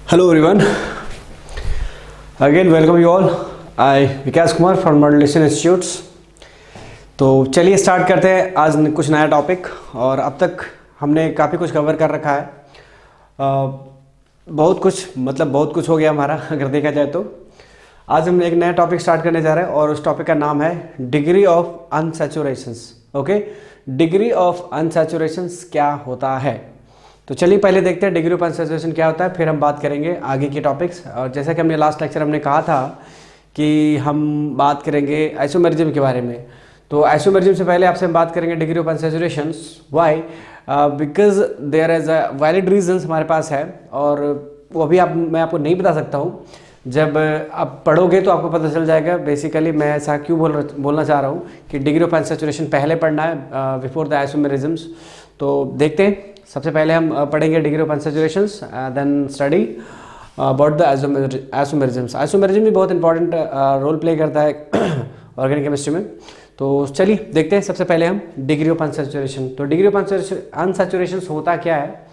Hello everyone. Again welcome you all. I Vikas Kumar from modulation institutes. तो चलिए start करते हैं आज कुछ नया टॉपिक। और अब तक हमने काफ़ी कुछ कवर कर रखा है। बहुत कुछ हो गया हमारा अगर देखा जाए तो। आज हम एक नया टॉपिक स्टार्ट करने जा रहे हैं और उस टॉपिक का नाम है degree of unsaturations. Okay, degree of unsaturations क्या होता है। तो चलिए पहले देखते हैं डिग्री ऑफ अनसैचुरेशन क्या होता है, फिर हम बात करेंगे आगे के टॉपिक्स। और जैसा कि हमने लास्ट लेक्चर हमने कहा था कि हम बात करेंगे आइसोमेरिज्म के बारे में। तो आइसोमेरिज्म से पहले आपसे हम बात करेंगे degree of unsaturations. Why? Because there is a valid reasons हमारे पास है और वो अभी मैं आपको नहीं बता सकता हूँ। जब आप पढ़ोगे तो आपको पता चल जाएगा। बेसिकली मैं ऐसा क्यों बोलना चाह रहा हूँ कि डिग्री ऑफ अनसैचुरेशन पहले पढ़ना है बिफोर द आइसोमेरिज्म्स। तो देखते हैं, सबसे पहले हम पढ़ेंगे degree of unsaturations, then study about the isomerisms. Isomerism भी बहुत इंपॉर्टेंट रोल प्ले करता है ऑर्गेनिक केमिस्ट्री में। तो चलिए देखते हैं सबसे पहले हम डिग्री ऑफ अनसैचुरेशन। तो डिग्री ऑफ अनसैचुरेशन होता क्या है,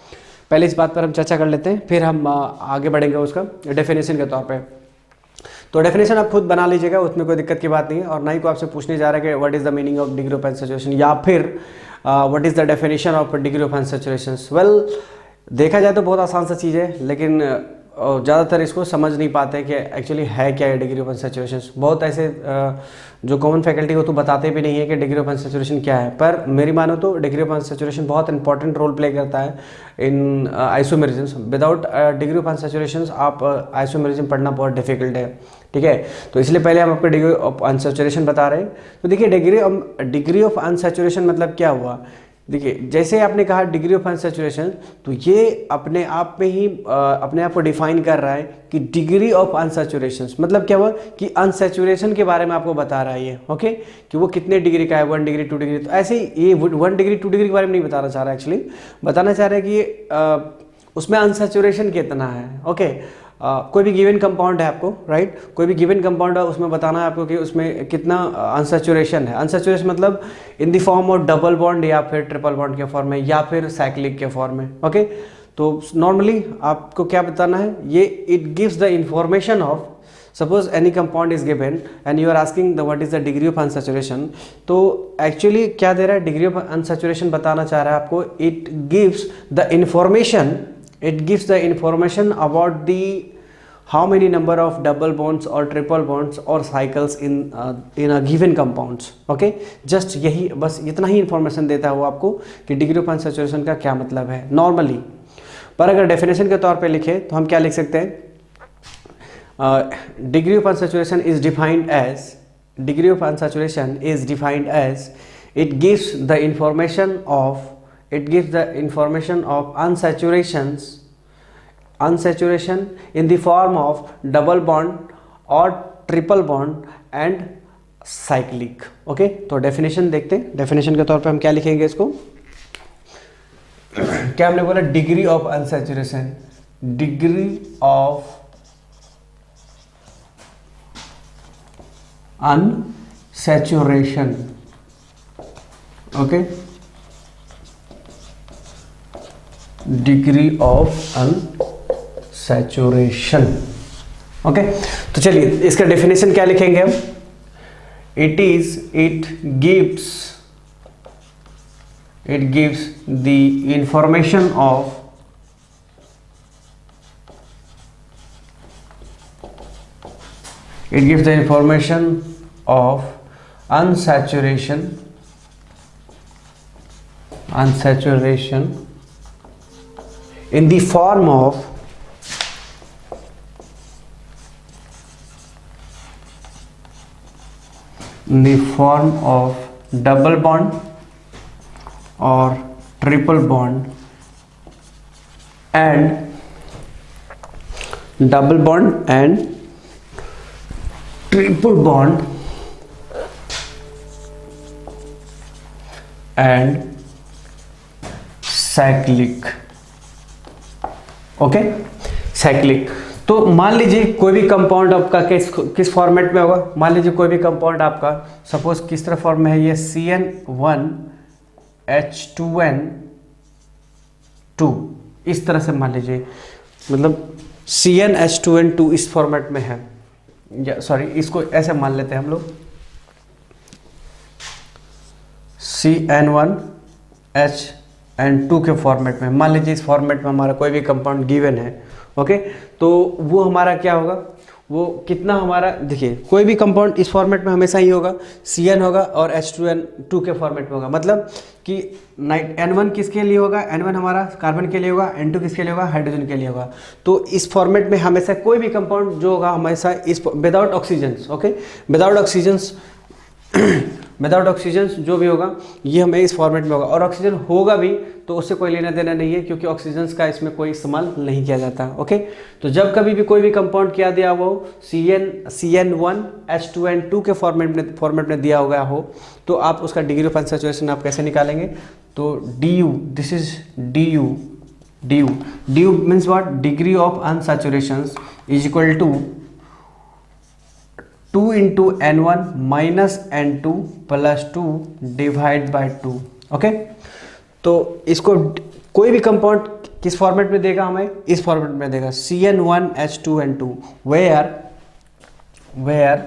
पहले इस बात पर हम चर्चा कर लेते हैं, फिर हम आगे बढ़ेंगे उसका डेफिनेशन के तौर पे। तो डेफिनेशन आप खुद बना लीजिएगा, उसमें कोई दिक्कत की बात नहीं है। और ना ही को आपसे पूछने जा रहा है कि what is the meaning of degree of unsaturation या फिर what is the definition of degree of unsaturation. Well, देखा जाए तो बहुत आसान सा चीज़ है, लेकिन ज़्यादातर इसको समझ नहीं पाते कि एक्चुअली है क्या है डिग्री ऑफ अनसैचुरेशन। बहुत ऐसे जो कॉमन फैकल्टी हो तो बताते भी नहीं है कि डिग्री ऑफ अनसैचुरेशन क्या है। पर मेरी मानो तो डिग्री ऑफ अनसैचुरेशन बहुत इंपॉर्टेंट रोल प्ले करता है इन आइसोमेरिज्म्स। विदाउट डिग्री ऑफ अनसैचुरेशन आप आइसोमेरिज्म पढ़ना बहुत डिफिकल्ट है, ठीक है। तो इसलिए पहले हम आपको डिग्री ऑफ अनसैचुरेशन बता रहे हैं। तो देखिए डिग्री ऑफ अनसैचुरेशन मतलब क्या हुआ। देखिए, जैसे आपने कहा डिग्री ऑफ अनसैचुरेशन, तो ये अपने आप में ही अपने आप को डिफाइन कर रहा है कि डिग्री ऑफ अनसैचुरेशन मतलब क्या हुआ कि अनसैचुरेशन के बारे में आपको बता रहा है ये। ओके, कि वो कितने डिग्री का है, 1 डिग्री 2 डिग्री। तो ऐसे ही ये 1 डिग्री 2 डिग्री के बारे में नहीं बताना चाह रहा है, एक्चुअली बताना चाह रहा है कि उसमें अनसैचुरेशन कितना है। ओके, कोई भी गिवन कंपाउंड है आपको, राइट, कोई भी गिवन कंपाउंड है, उसमें बताना है आपको कि उसमें कितना अनसैचुरेशन है। अनसैचुरेशन मतलब in the form of double bond या फिर ट्रिपल बॉन्ड के फॉर्म में या फिर साइक्लिक के फॉर्म में। ओके, तो नॉर्मली आपको क्या बताना है, ये it gives the information of suppose any compound is given and you are asking the what is the degree of unsaturation. तो एक्चुअली क्या दे रहा है, डिग्री ऑफ अनसैचुरेशन बताना चाह रहा है आपको। It gives the information about the how many number of double bonds or triple bonds or cycles in a given compounds. okay, just यही बस इतना ही इंफॉर्मेशन देता है वो आपको कि डिग्री ऑफ अनसैचुरेशन का क्या मतलब है नॉर्मली। पर अगर डेफिनेशन के तौर पे लिखे तो हम क्या लिख सकते हैं, degree of unsaturation is defined as it gives the information of unsaturation in the form of double bond or triple bond and cyclic. Okay, तो डेफिनेशन देखते हैं। डेफिनेशन के तौर पे हम क्या लिखेंगे इसको, क्या हमने बोला, degree of unsaturation. Degree of unsaturation, okay, degree of unsaturation. Okay, तो चलिए इसका डेफिनेशन क्या लिखेंगे हम। It gives the information of unsaturation in the form of double bond or triple bond and double bond and triple bond and cyclic. Okay, cyclic. तो मान लीजिए कोई भी कंपाउंड आपका किस फॉर्मेट में होगा। मान लीजिए कोई भी कंपाउंड आपका सपोज किस तरह फॉर्म में है, ये CN1H2N2 इस तरह से मान लीजिए, मतलब CnH2n2 इस फॉर्मेट में है, सॉरी इसको ऐसे मान लेते हैं हम लोग, CN1H2 के फॉर्मेट में। मान लीजिए इस फॉर्मेट में हमारा कोई भी कंपाउंड गिवन है, ओके, तो वो हमारा क्या होगा, वो कितना हमारा, देखिए कोई भी कंपाउंड इस फॉर्मेट में हमेशा ही होगा, Cn होगा और H2n2 के फॉर्मेट में होगा। मतलब कि N1 किसके लिए होगा, N1 हमारा कार्बन के लिए होगा, N2 किसके लिए होगा, हाइड्रोजन के लिए होगा। तो इस फॉर्मेट में हमेशा कोई भी कंपाउंड जो होगा हमेशा इस without oxygens, okay, without oxygen जो भी होगा ये हमें इस फॉर्मेट में होगा। और ऑक्सीजन होगा भी तो उससे कोई लेना देना नहीं है, क्योंकि ऑक्सीजन का इसमें कोई इस्तेमाल नहीं किया जाता, ओके। तो जब कभी भी कोई भी कंपाउंड क्या दिया हुआ हो, CN1H2n2 के फॉर्मेट में दिया हुआ हो, तो आप उसका डिग्री ऑफ अनसैचुरेशन आप कैसे निकालेंगे, तो DU, this is DU means what, degree of unsaturation is equal to 2 into N1 minus N2 plus 2 divide by 2, okay. तो इसको कोई भी कंपाउंड किस फॉर्मेट में देगा, हमें इस फॉर्मेट में देगा, CN1H2n2 where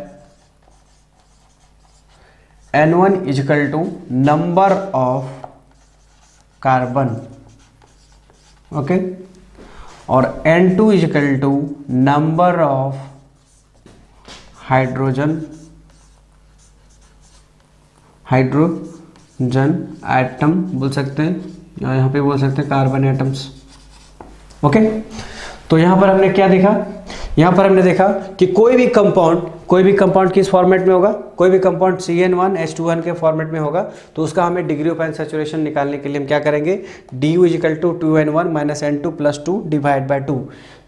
N1 is equal to number of carbon, okay, और N2 is equal to number of hydrogen atom बोल सकते हैं, या यहाँ पे बोल सकते हैं कार्बन एटम्स, ओके। तो यहाँ पर हमने क्या देखा, यहाँ पर हमने देखा कि कोई भी कंपाउंड किस फॉर्मेट में होगा, कोई भी कंपाउंड CN1H2n के फॉर्मेट में होगा, तो उसका हमें डिग्री ऑफ अनसैचुरेशन निकालने के लिए हम क्या करेंगे, DU is equal to 2N1 minus N2 plus 2 divide by 2।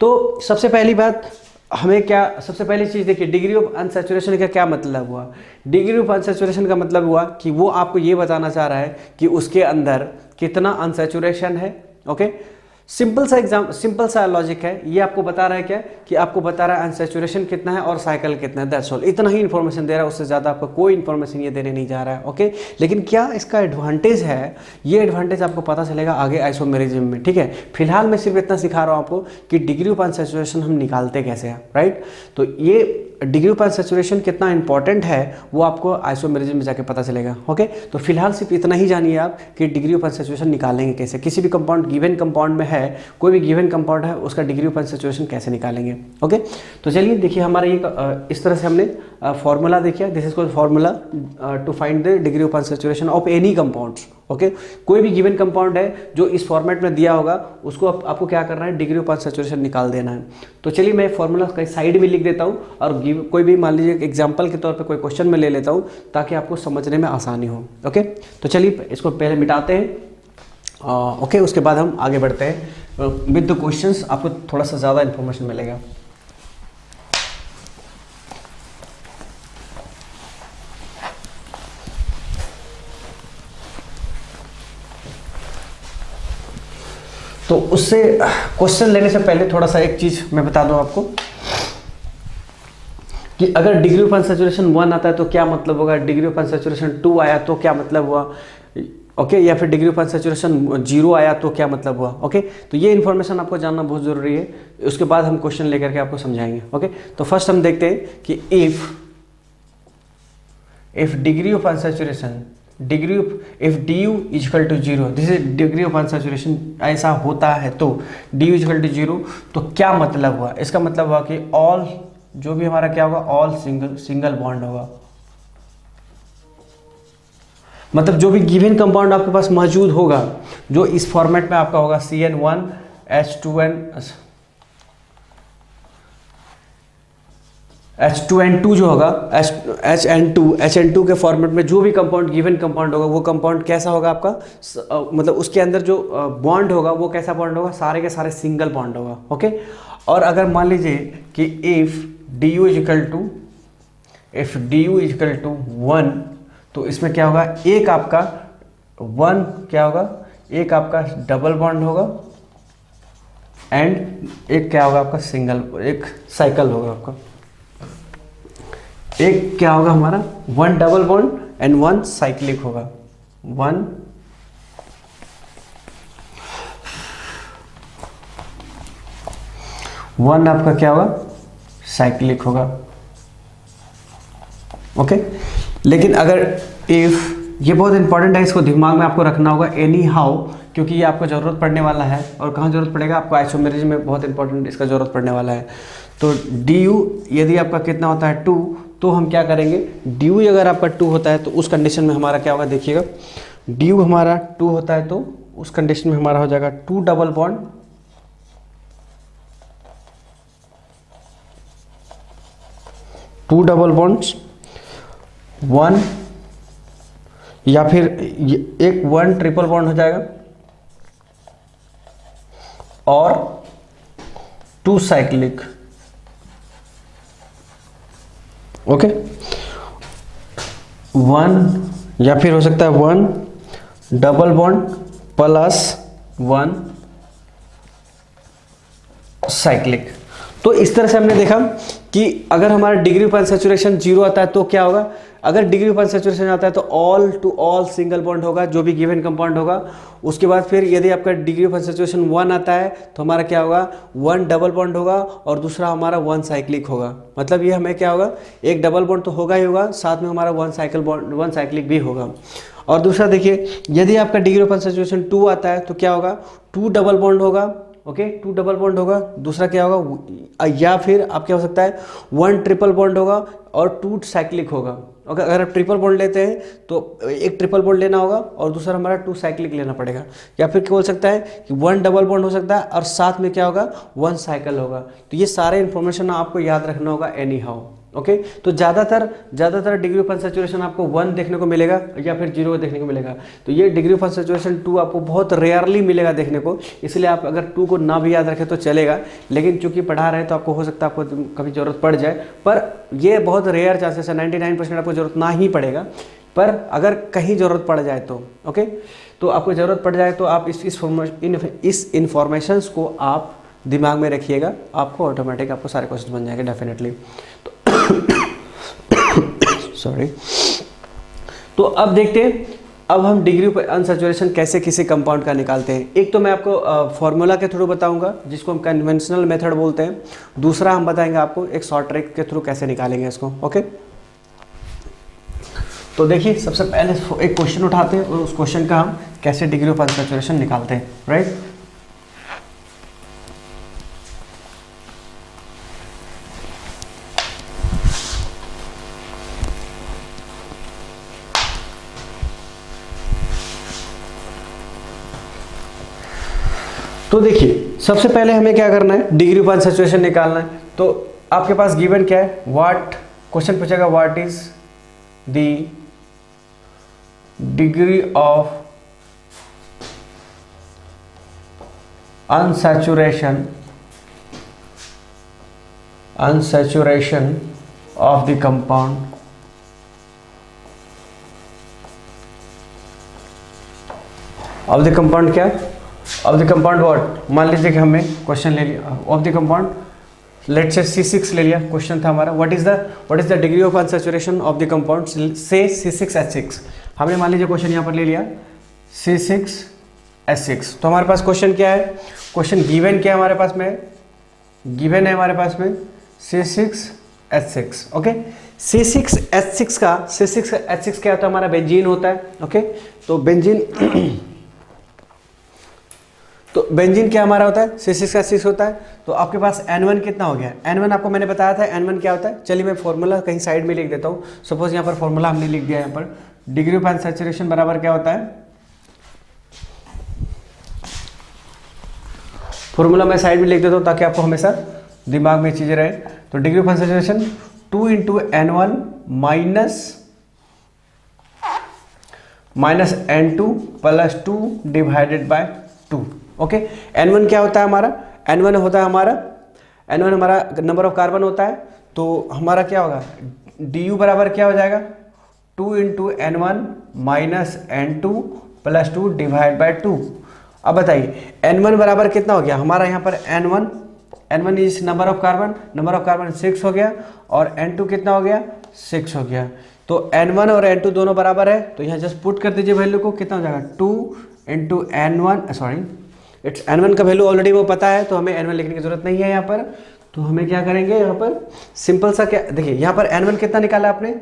तो सबसे पहली बात हमें क्या, सबसे पहली चीज़ देखिए, डिग्री ऑफ अनसैचुरेशन का क्या मतलब हुआ। डिग्री ऑफ अनसैचुरेशन का मतलब हुआ कि वो आपको ये बताना चाह रहा है कि उसके अंदर कितना अनसैचुरेशन है, ओके। सिंपल सा लॉजिक है, ये आपको बता रहा है क्या, कि आपको बता रहा है अनसैचुरेशन कितना है और साइकिल कितना है, दैट्स ऑल। इतना ही इन्फॉर्मेशन दे रहा है, उससे ज़्यादा आपको कोई इन्फॉर्मेशन ये देने नहीं जा रहा है, ओके। लेकिन क्या इसका एडवांटेज है, ये एडवांटेज आपको पता चलेगा आगे आइसोमेरिज्म में, ठीक है। फिलहाल मैं सिर्फ इतना सिखा रहा हूँ आपको कि डिग्री ऑफ अनसैचुरेशन हम निकालते कैसे हैं, राइट। तो ये डिग्री ऑफ अनसैचुरेशन कितना इंपॉर्टेंट है वो आपको आइसोमेरिज्म में जाके पता चलेगा, ओके। तो फिलहाल सिर्फ इतना ही जानिए आप कि डिग्री ऑफ अनसैचुरेशन निकालेंगे कैसे, किसी भी कंपाउंड गिवन कंपाउंड में है, कोई भी गिवन कंपाउंड है, उसका डिग्री ऑफ अनसैचुरेशन कैसे निकालेंगे, ओके। तो चलिए देखिए, हमारा ये इस तरह से हमने फॉर्मूला देखिए, this is called formula to find the degree of unsaturation of any compounds, okay. कोई भी गिवन कंपाउंड है जो इस फॉर्मेट में दिया होगा, उसको आपको क्या करना है, डिग्री ऑफ अनसैचुरेशन निकाल देना है। तो चलिए मैं फॉर्मूला कहीं साइड में लिख देता हूँ, और कोई भी मान लीजिए एग्जांपल के तौर पे कोई क्वेश्चन में ले लेता हूँ, ताकि आपको समझने में आसानी हो, ओके। तो चलिए इसको पहले मिटाते हैं, ओके। उसके बाद हम आगे बढ़ते हैं विद द क्वेश्चंस, आपको थोड़ा सा ज़्यादा इन्फॉर्मेशन मिलेगा। तो उससे क्वेश्चन लेने से पहले थोड़ा सा एक चीज़ मैं बता दूं आपको, कि अगर डिग्री ऑफ अनसैचुरेशन 1 आता है तो क्या मतलब होगा, डिग्री ऑफ अनसैचुरेशन 2 आया तो क्या मतलब हुआ, ओके, या फिर डिग्री ऑफ अनसैचुरेशन 0 आया तो क्या मतलब हुआ, ओके। तो ये इन्फॉर्मेशन आपको जानना बहुत ज़रूरी है, उसके बाद हम क्वेश्चन लेकर के आपको समझाएंगे, ओके। तो फर्स्ट हम देखते हैं कि if degree of unsaturation, if DU is equal to 0, this is degree of unsaturation, ऐसा होता है तो DU इज इक्वल टू 0, तो क्या मतलब हुआ, इसका मतलब हुआ कि ऑल, जो भी हमारा क्या होगा, ऑल सिंगल बॉन्ड होगा। मतलब जो भी गिवन कंपाउंड आपके पास मौजूद होगा, जो इस फॉर्मेट में आपका होगा, H2n2 जो होगा, HN2 के फॉर्मेट में जो भी कंपाउंड गिवन कंपाउंड होगा, वो कंपाउंड कैसा होगा आपका, मतलब उसके अंदर जो बॉन्ड होगा वो कैसा बॉन्ड होगा, सारे के सारे सिंगल बॉन्ड होगा, ओके। और अगर मान लीजिए कि if DU is equal to 1, तो इसमें क्या होगा, एक आपका 1 क्या होगा, एक आपका डबल बॉन्ड होगा, एंड एक क्या होगा आपका सिंगल, एक साइकिल होगा आपका, एक क्या होगा हमारा 1 डबल बॉन्ड एंड 1 साइक्लिक होगा, 1 1 आपका क्या होगा, साइक्लिक होगा। ओके, लेकिन अगर इफ, ये बहुत इंपॉर्टेंट है, इसको दिमाग में आपको रखना होगा एनी हाउ, क्योंकि ये आपको ज़रूरत पड़ने वाला है। और कहाँ ज़रूरत पड़ेगा आपको, आइसोमेरिज्म में बहुत इंपॉर्टेंट इसका ज़रूरत पड़ने वाला है। तो डी यू यदि आपका कितना होता है 2, तो हम क्या करेंगे, डी यू अगर आपका 2 होता है तो उस कंडीशन में हमारा क्या होगा, देखिएगा डी यू हमारा 2 होता है तो उस कंडीशन में हमारा हो जाएगा 2 डबल बॉन्ड, 2 डबल बॉन्ड्स 1, या फिर एक 1 ट्रिपल बॉन्ड हो जाएगा और 2 साइक्लिक। ओके, 1 या फिर हो सकता है 1 डबल बॉन्ड प्लस 1 साइक्लिक। तो इस तरह से हमने देखा कि अगर हमारा डिग्री ऑफ अनसैचुरेशन 0 आता है तो क्या होगा, अगर डिग्री ऑफ अनसैचुरेशन आता है तो all to all single bond होगा जो भी गिवन कंपाउंड होगा। उसके बाद फिर यदि आपका डिग्री ऑफ अनसैचुरेशन 1 आता है तो हमारा क्या होगा, 1 डबल बॉन्ड होगा और दूसरा हमारा 1 साइक्लिक होगा। मतलब ये हमें क्या होगा, एक डबल बॉन्ड तो होगा ही होगा, साथ में हमारा 1 साइक्लिक भी होगा। और दूसरा देखिए, यदि आपका डिग्री ऑफ अनसैचुरेशन 2 आता है तो क्या होगा, 2 डबल बॉन्ड होगा। ओके, 2 डबल बॉन्ड होगा, दूसरा क्या होगा, या फिर आप क्या हो सकता है 1 ट्रिपल बॉन्ड होगा और 2 साइक्लिक होगा। ओके, अगर आप ट्रिपल बॉन्ड लेते हैं तो एक ट्रिपल बॉन्ड लेना होगा और दूसरा हमारा 2 साइक्लिक लेना पड़ेगा। या फिर क्या बोल सकता है कि 1 डबल बॉन्ड हो सकता है और साथ में क्या होगा, 1 साइकिल होगा। तो ये सारे इन्फॉर्मेशन आपको याद रखना होगा एनी हाउ। ओके, तो ज़्यादातर डिग्री ऑफ अनसैचुरेशन आपको 1 देखने को मिलेगा या फिर 0 देखने को मिलेगा। तो ये डिग्री ऑफ अनसैचुरेशन 2 आपको बहुत रेयरली मिलेगा देखने को, इसलिए आप अगर 2 को ना भी याद रखें तो चलेगा, लेकिन चूंकि पढ़ा रहे हैं तो आपको हो सकता है आपको कभी ज़रूरत पड़ जाए, पर ये बहुत रेयर चांसेस है, 99% आपको ज़रूरत ना ही पड़ेगा। पर अगर कहीं ज़रूरत पड़ जाए तो ओके, तो आपको ज़रूरत पड़ जाए तो आप इस इन्फॉर्मेशंस को आप दिमाग में रखिएगा, आपको ऑटोमेटिक आपको सारे क्वेश्चन बन जाएंगे डेफिनेटली। सॉरी। तो अब देखते हैं, अब हम डिग्री ऑफ अनसैचुरेशन कैसे किसी कंपाउंड का निकालते हैं। एक तो मैं आपको फॉर्मूला के थ्रू बताऊंगा जिसको हम कन्वेंशनल मेथड बोलते हैं, दूसरा हम बताएंगे आपको एक शॉर्ट ट्रिक के थ्रू कैसे निकालेंगे इसको। ओके, तो देखिए सबसे पहले एक क्वेश्चन उठाते हैं और उस क्वेश्चन का हम कैसे डिग्री ऑफ अनसैचुरेशन निकालते हैं, राइट। तो देखिए सबसे पहले हमें क्या करना है, डिग्री ऑफ अनसैचुरेशन निकालना है। तो आपके पास गिवन क्या है, व्हाट, क्वेश्चन पूछेगा what is the degree of unsaturation of the compound क्या, ऑफ द कंपाउंड व्हाट, मान लीजिए कि हमें क्वेश्चन ले लिया ऑफ द कंपाउंड, लेट से C6 ले लिया, क्वेश्चन था हमारा what is the degree of unsaturation of the compound से C6H6। हमने मान लीजिए क्वेश्चन यहाँ पर ले लिया C6H6। तो हमारे पास क्वेश्चन क्या है, क्वेश्चन गिवन क्या है हमारे पास में, गिवन है हमारे पास में C6H6। ओके, C6H6 क्या होता है, हमारा बेंजीन होता है। ओके, तो बेंजीन क्या हमारा होता है, C6H6 होता है। तो आपके पास N1 कितना हो गया, N1 आपको मैंने बताया था N1 क्या होता है। चलिए मैं फॉर्मूला कहीं साइड में लिख देता हूँ। सपोज यहाँ पर फॉर्मूला हमने लिख दिया, यहाँ पर डिग्री ऑफ अनसैचुरेशन बराबर क्या होता है, फॉर्मूला मैं साइड में लिख देता हूँ ताकि आपको हमेशा दिमाग में चीज़ें रहे। तो degree of unsaturation 2 × N1 minus N2 + 2 divided by 2। Okay, N1 क्या होता है हमारा, N1 हमारा नंबर ऑफ कार्बन होता है। तो हमारा क्या होगा, DU बराबर क्या हो जाएगा, 2 × N1 minus N2 + 2 divide by 2। अब बताइए N1 बराबर कितना हो गया हमारा, यहाँ पर N1 is number of carbon 6 हो गया और N2 कितना हो गया, 6 हो गया। तो N1 और N2 दोनों बराबर है, तो यहाँ जस्ट पुट कर दीजिए वैल्यू को, कितना हो जाएगा 2 × N1 इट्स N1 का वैल्यू ऑलरेडी वो पता है, तो हमें N1 लिखने की जरूरत नहीं है यहाँ पर। तो हमें क्या करेंगे यहाँ पर, सिंपल सा क्या, देखिए यहाँ पर N1 कितना निकाला आपने,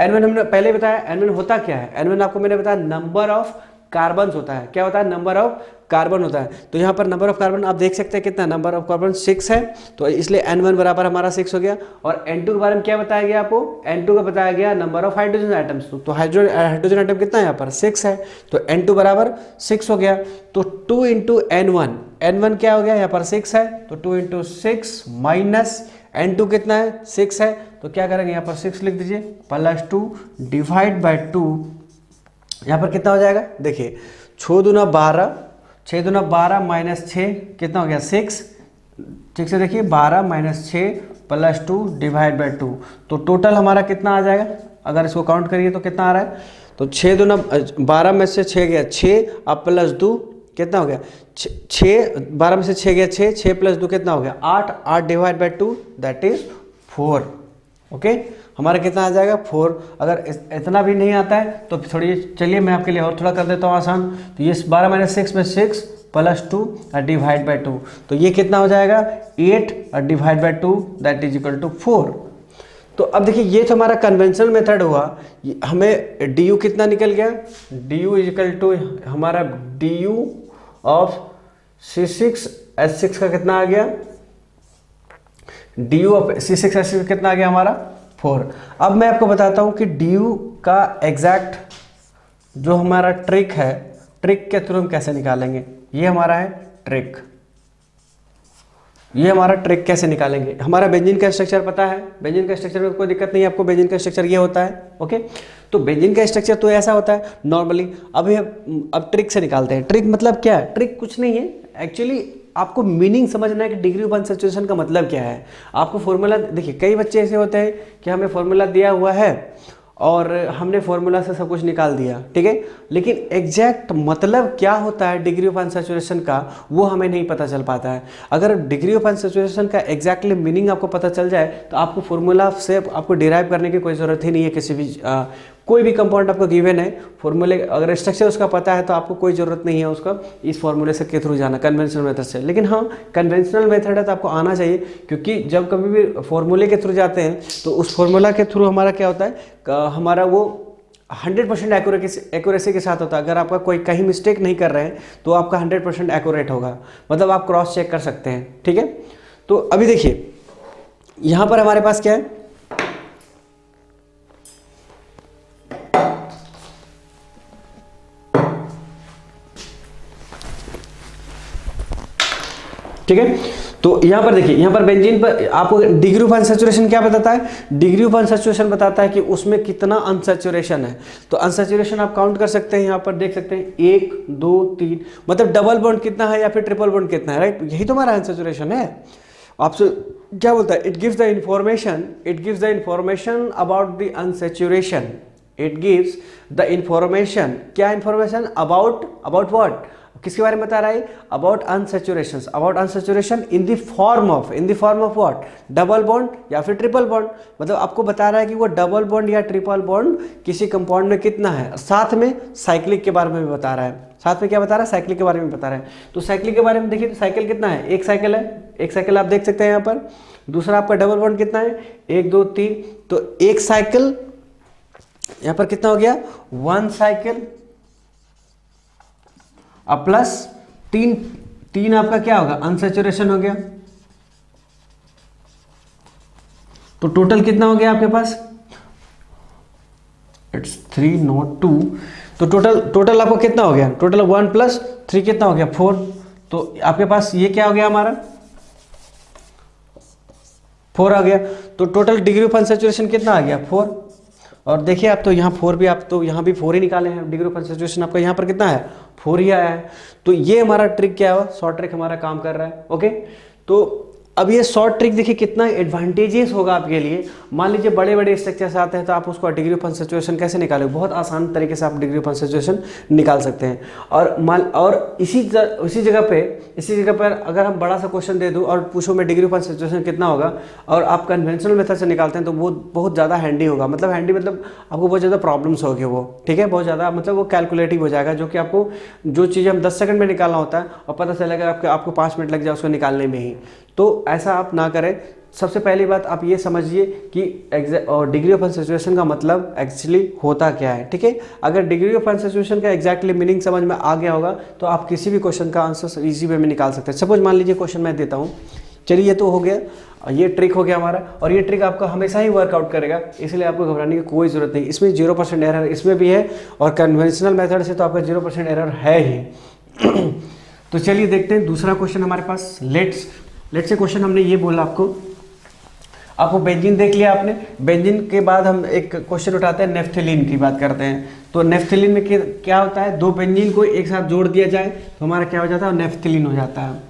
N1 हमने पहले बताया, N1 होता क्या है, N1 आपको मैंने बताया नंबर ऑफ कार्बन होता है। क्या होता है, नंबर ऑफ कार्बन होता है। तो यहाँ पर नंबर ऑफ कार्बन आप देख सकते हैं कितना, नंबर ऑफ कार्बन 6 है, तो इसलिए N1 बराबर हमारा 6 हो गया। और N2 के बारे में क्या बताया गया आपको, N2 का बताया गया नंबर ऑफ हाइड्रोजन आइटम्स। तो हाइड्रोजन आइटम कितना है यहाँ पर, 6 है, तो N2 बराबर 6 हो गया। तो 2 इंटू N1, N1 क्या हो गया यहाँ पर 6 है, तो 2 इंटू 6 माइनस N2 कितना है 6 है, तो क्या करेंगे यहाँ पर 6 लिख दीजिए, प्लस 2 डिवाइड बाई 2, यहाँ पर कितना हो जाएगा, देखिए 6 दूना 12, 6 दूना 12 माइनस 6 कितना हो गया 6, ठीक से देखिए 12 माइनस 6 प्लस 2 डिवाइड बाई 2, तो टोटल हमारा कितना आ जाएगा, अगर इसको काउंट करिए तो कितना आ रहा है, तो 6 दूना 12 में से 6 गया 6, अब प्लस 2 कितना हो गया 6, 12 में से 6 गया 6, 6 प्लस 2 कितना हो गया 8, 8 divide by 2 that is 4। Okay, हमारा कितना आ जाएगा 4। अगर इतना भी नहीं आता है तो थोड़ी, चलिए मैं आपके लिए और थोड़ा कर देता हूँ आसान। तो ये 12 माइनस 6 में 6 प्लस 2 डिवाइड बाई 2, तो ये कितना हो जाएगा 8 divide by 2 that is equal to 4। तो अब देखिए ये तो हमारा कन्वेंशनल मेथड हुआ, हमें डी यू कितना निकल गया, D U is equal to हमारा डी यू ऑफ C6H6 का कितना आ गया, डी यू ऑफ C6H6 कितना आ गया हमारा 4। अब मैं आपको बताता हूँ कि डी यू का एग्जैक्ट जो हमारा ट्रिक है, ट्रिक के थ्रू हम कैसे निकालेंगे, ये हमारा है ट्रिक, ये हमारा ट्रिक कैसे निकालेंगे। हमारा बेंजीन का स्ट्रक्चर पता है, बेंजीन का स्ट्रक्चर में कोई दिक्कत नहीं है आपको, बेंजीन का स्ट्रक्चर ये होता है। ओके, तो बेंजीन का स्ट्रक्चर तो ऐसा होता है नॉर्मली। अभी अब ट्रिक से निकालते हैं। ट्रिक मतलब क्या है, ट्रिक कुछ नहीं है एक्चुअली, आपको मीनिंग समझना है कि डिग्री ऑफ अनसैचुरेशन का मतलब क्या है। आपको फॉर्मूला, देखिए कई बच्चे ऐसे होते हैं कि हमें फॉर्मूला दिया हुआ है और हमने फॉर्मूला से सब कुछ निकाल दिया, ठीक है, लेकिन एग्जैक्ट मतलब क्या होता है डिग्री ऑफ अनसैचुरेशन का वो हमें नहीं पता चल पाता है। अगर डिग्री ऑफ अनसैचुरेशन का एग्जैक्टली मीनिंग आपको पता चल जाए तो आपको फॉर्मूला से आपको डिराइव करने की कोई ज़रूरत ही नहीं है। किसी भी कोई भी कंपाउंड आपको गिवन है, फॉर्मूले अगर स्ट्रक्चर उसका पता है तो आपको कोई ज़रूरत नहीं है उसका इस फॉर्मूले से के थ्रू जाना कन्वेंशनल मेथड से। लेकिन हाँ, कन्वेंशनल मेथड है तो आपको आना चाहिए, क्योंकि जब कभी भी फॉर्मूले के थ्रू जाते हैं तो उस फॉर्मूला के थ्रू हमारा क्या होता है, हमारा वो 100% एक्यूरेसी के साथ होता है। अगर आपका कोई कहीं मिस्टेक नहीं कर रहे हैं तो आपका 100% एक्यूरेट होगा, मतलब आप क्रॉस चेक कर सकते हैं, ठीक है। तो अभी देखिए यहाँ पर हमारे पास क्या है, ठीक है। तो यहाँ पर देखिए, यहाँ पर बेंजीन पर आपको डिग्री ऑफ अनसैचुरेशन क्या बताता है, डिग्री ऑफ अनसैचुरेशन बताता है कि उसमें कितना अनसैचुरेशन है। तो अनसैचुरेशन आप काउंट कर सकते हैं, यहाँ पर देख सकते हैं 1 2 3, मतलब डबल बॉन्ड कितना है या फिर ट्रिपल बॉन्ड कितना है, राइट, यही तो हमारा अनसैचुरेशन है। आपसे क्या बोलता है, it gives the information about the unsaturation, it gives the information, क्या इंफॉर्मेशन, अबाउट व्हाट, किसके बारे में बता रहा है, about unsaturation in the form of what, double bond या फिर ट्रिपल बॉन्ड। मतलब आपको बता रहा है कि वो डबल बॉन्ड या ट्रिपल बॉन्ड किसी कंपाउंड में कितना है। साथ में साइक्लिक के बारे में भी बता रहा है, साथ में क्या बता रहा है, साइक्लिक के बारे में बता रहा है। तो साइक्लिक के बारे में देखिए, तो साइकिल कितना है, एक साइकिल है, एक साइकिल आप देख सकते हैं यहाँ पर। दूसरा आपका डबल बॉन्ड कितना है, 1 2 3, तो एक साइकिल यहाँ पर कितना हो गया, 1 साइकिल, अब प्लस 3 आपका क्या होगा, अनसैचुरेशन हो गया। तो टोटल कितना हो गया आपके पास, इट्स 3 नॉट 2, तो टोटल आपको कितना हो गया, टोटल 1 + 3 कितना हो गया 4। तो आपके पास ये क्या हो गया हमारा 4 आ गया। तो टोटल डिग्री ऑफ अनसैचुरेशन कितना आ गया 4। और देखिए आप तो यहाँ 4 भी, आप तो यहाँ भी 4 ही निकाले हैं, डिग्री ऑफ अनसैचुरेशन आपका यहाँ पर कितना है 4 ही आया है। तो ये हमारा ट्रिक क्या है, शॉर्ट ट्रिक हमारा काम कर रहा है। ओके, तो अब ये शॉर्ट ट्रिक देखिए कितना एडवांटेजेस होगा आपके लिए। मान लीजिए बड़े बड़े स्ट्रक्चर्स आते हैं तो आप उसको डिग्री ऑफ अनसैचुरेशन कैसे निकालोगे, बहुत आसान तरीके से आप डिग्री ऑफ अनसैचुरेशन निकाल सकते हैं। और इसी जगह पर अगर हम बड़ा सा क्वेश्चन दे दूं और पूछो मैं डिग्री ऑफ अनसैचुरेशन कितना होगा और आप कन्वेंशनल मेथड से निकालते हैं तो वो बहुत ज़्यादा हैंडी होगा, मतलब आपको बहुत ज़्यादा प्रॉब्लम्स होगी वो, ठीक है, बहुत ज़्यादा मतलब वो कैलकुलेटिव हो जाएगा, जो कि आपको जो चीज़ हम 10 सेकंड में निकालना होता है और पता चलेगा आपको 5 मिनट लग जाए उसको निकालने में ही। तो ऐसा आप ना करें। सबसे पहली बात आप ये समझिए कि डिग्री ऑफ अनसैचुरेशन का मतलब एक्चुअली होता क्या है, ठीक है। अगर डिग्री ऑफ अनसैचुरेशन का एग्जैक्टली मीनिंग समझ में आ गया होगा तो आप किसी भी क्वेश्चन का आंसर इजी वे में निकाल सकते हैं। सपोज मान लीजिए क्वेश्चन मैं देता हूँ, चलिए ये तो हो गया, ये ट्रिक हो गया हमारा, और ये ट्रिक आपका हमेशा ही वर्कआउट करेगा, इसलिए आपको घबराने की कोई ज़रूरत नहीं। इसमें 0% एरर इसमें भी है और कन्वेंशनल मेथड से तो आपका 0% एरर है ही। तो चलिए देखते हैं दूसरा क्वेश्चन हमारे पास। लेट्स से क्वेश्चन हमने ये बोला आपको बेंजीन देख लिया आपने। बेंजीन के बाद हम एक क्वेश्चन उठाते हैं, नेफ्थलीन की बात करते हैं। तो नेफ्थलीन में क्या होता है, दो बेंजीन को एक साथ जोड़ दिया जाए तो हमारा क्या हो जाता है, नेफ्थलीन हो जाता है।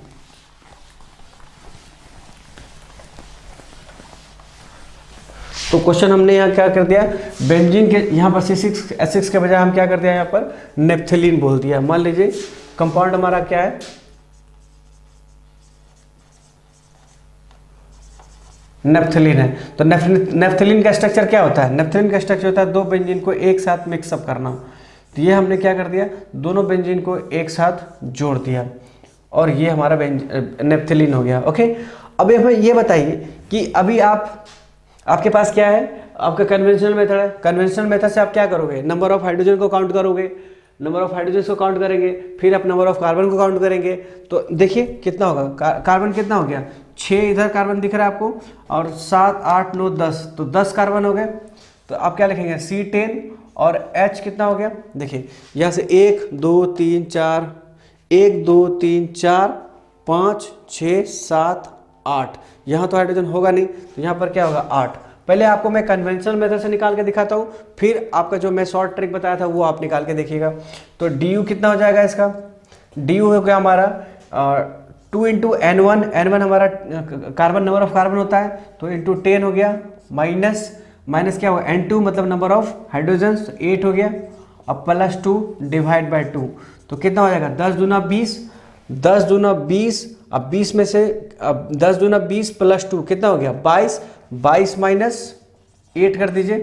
तो क्वेश्चन हमने यहाँ क्या कर दिया, बेंजीन के यहाँ पर C6H6 के बजाय हम क्या कर दिया, यहाँ पर नेफ्थलीन बोल दिया। मान लीजिए कंपाउंड हमारा क्या है, नेफ्थलीन है। तो नेफ्थलीन का स्ट्रक्चर क्या होता है, नेफ्थलीन का स्ट्रक्चर होता है दो बेंजीन को एक साथ मिक्सअप करना। तो ये हमने क्या कर दिया, दोनों बेंजीन को एक साथ जोड़ दिया और ये हमारा नेफ्थलीन हो गया। ओके, अब हमें ये बताइए कि अभी आपके पास क्या है, आपका कन्वेंशनल मेथड है। कन्वेंशनल मेथड से आप क्या करोगे, नंबर ऑफ हाइड्रोजन को काउंट करोगे, नंबर ऑफ हाइड्रोजन को काउंट करेंगे, फिर आप नंबर ऑफ कार्बन को काउंट करेंगे। तो देखिए कितना होगा, कार्बन कितना हो गया, 6 इधर कार्बन दिख रहा है आपको और 7 8 9 10, तो 10 कार्बन हो गए। तो आप क्या लिखेंगे, C10 और H कितना हो गया, देखिए यहाँ से 1 2 3 4 1 2 3 4 5 6 7 8, यहाँ तो हाइड्रोजन होगा नहीं, तो यहाँ पर क्या होगा 8। पहले आपको मैं कन्वेंशनल मेथड से निकाल के दिखाता हूँ, फिर आपका जो मैं शॉर्ट ट्रिक बताया था वो आप निकाल के देखिएगा। तो DU कितना हो जाएगा, इसका DU हो गया हमारा 2 इंटू N1, N1 हमारा कार्बन, नंबर ऑफ कार्बन होता है, तो इंटू 10 हो गया, माइनस क्या होगा N2 मतलब नंबर ऑफ हाइड्रोजन, 8 हो गया, अब +2 डिवाइड बाई 2, तो कितना हो जाएगा 10 दूना 20, 10 दूना 20, अब 20 में से अब 10 दूना 20 +2 कितना हो गया 22, 22 माइनस 8 कर दीजिए,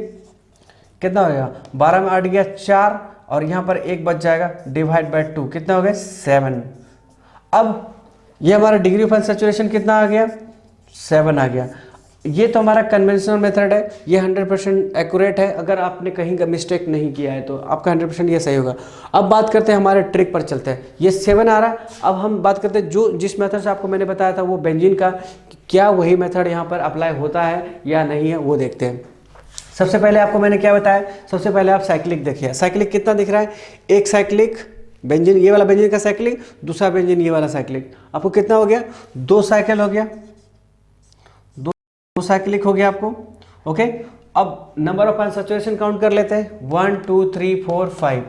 कितना हो गया 12 में 8 गया 4, और यहाँ पर 1 बच जाएगा, डिवाइड बाई 2 कितना हो गया 7। अब ये हमारा डिग्री ऑफ अनसैचुरेशन कितना आ गया, 7 आ गया। ये तो हमारा कन्वेंशनल मेथड है, ये 100% एक्यूरेट है। अगर आपने कहीं का मिस्टेक नहीं किया है तो आपका 100% ये सही होगा। अब बात करते हैं हमारे ट्रिक पर चलते हैं, ये 7 आ रहा है। अब हम बात करते हैं जिस मेथड से आपको मैंने बताया था वो बेंजीन का, क्या वही मेथड यहाँ पर अप्लाई होता है या नहीं है वो देखते हैं। सबसे पहले आपको मैंने क्या बताया, सबसे पहले आप साइक्लिक देखिए, साइक्लिक कितना दिख रहा है, एक साइक्लिक बेंजीन, ये वाला बेंजीन का साइक्लिक, दूसरा बेंजीन ये वाला साइक्लिक, आपको कितना हो गया 2 साइकिल हो गया, 2 साइक्लिक हो गया आपको। ओके, अब नंबर ऑफ अनसैचुरेशन काउंट कर लेते हैं, 1 2 3 4 5,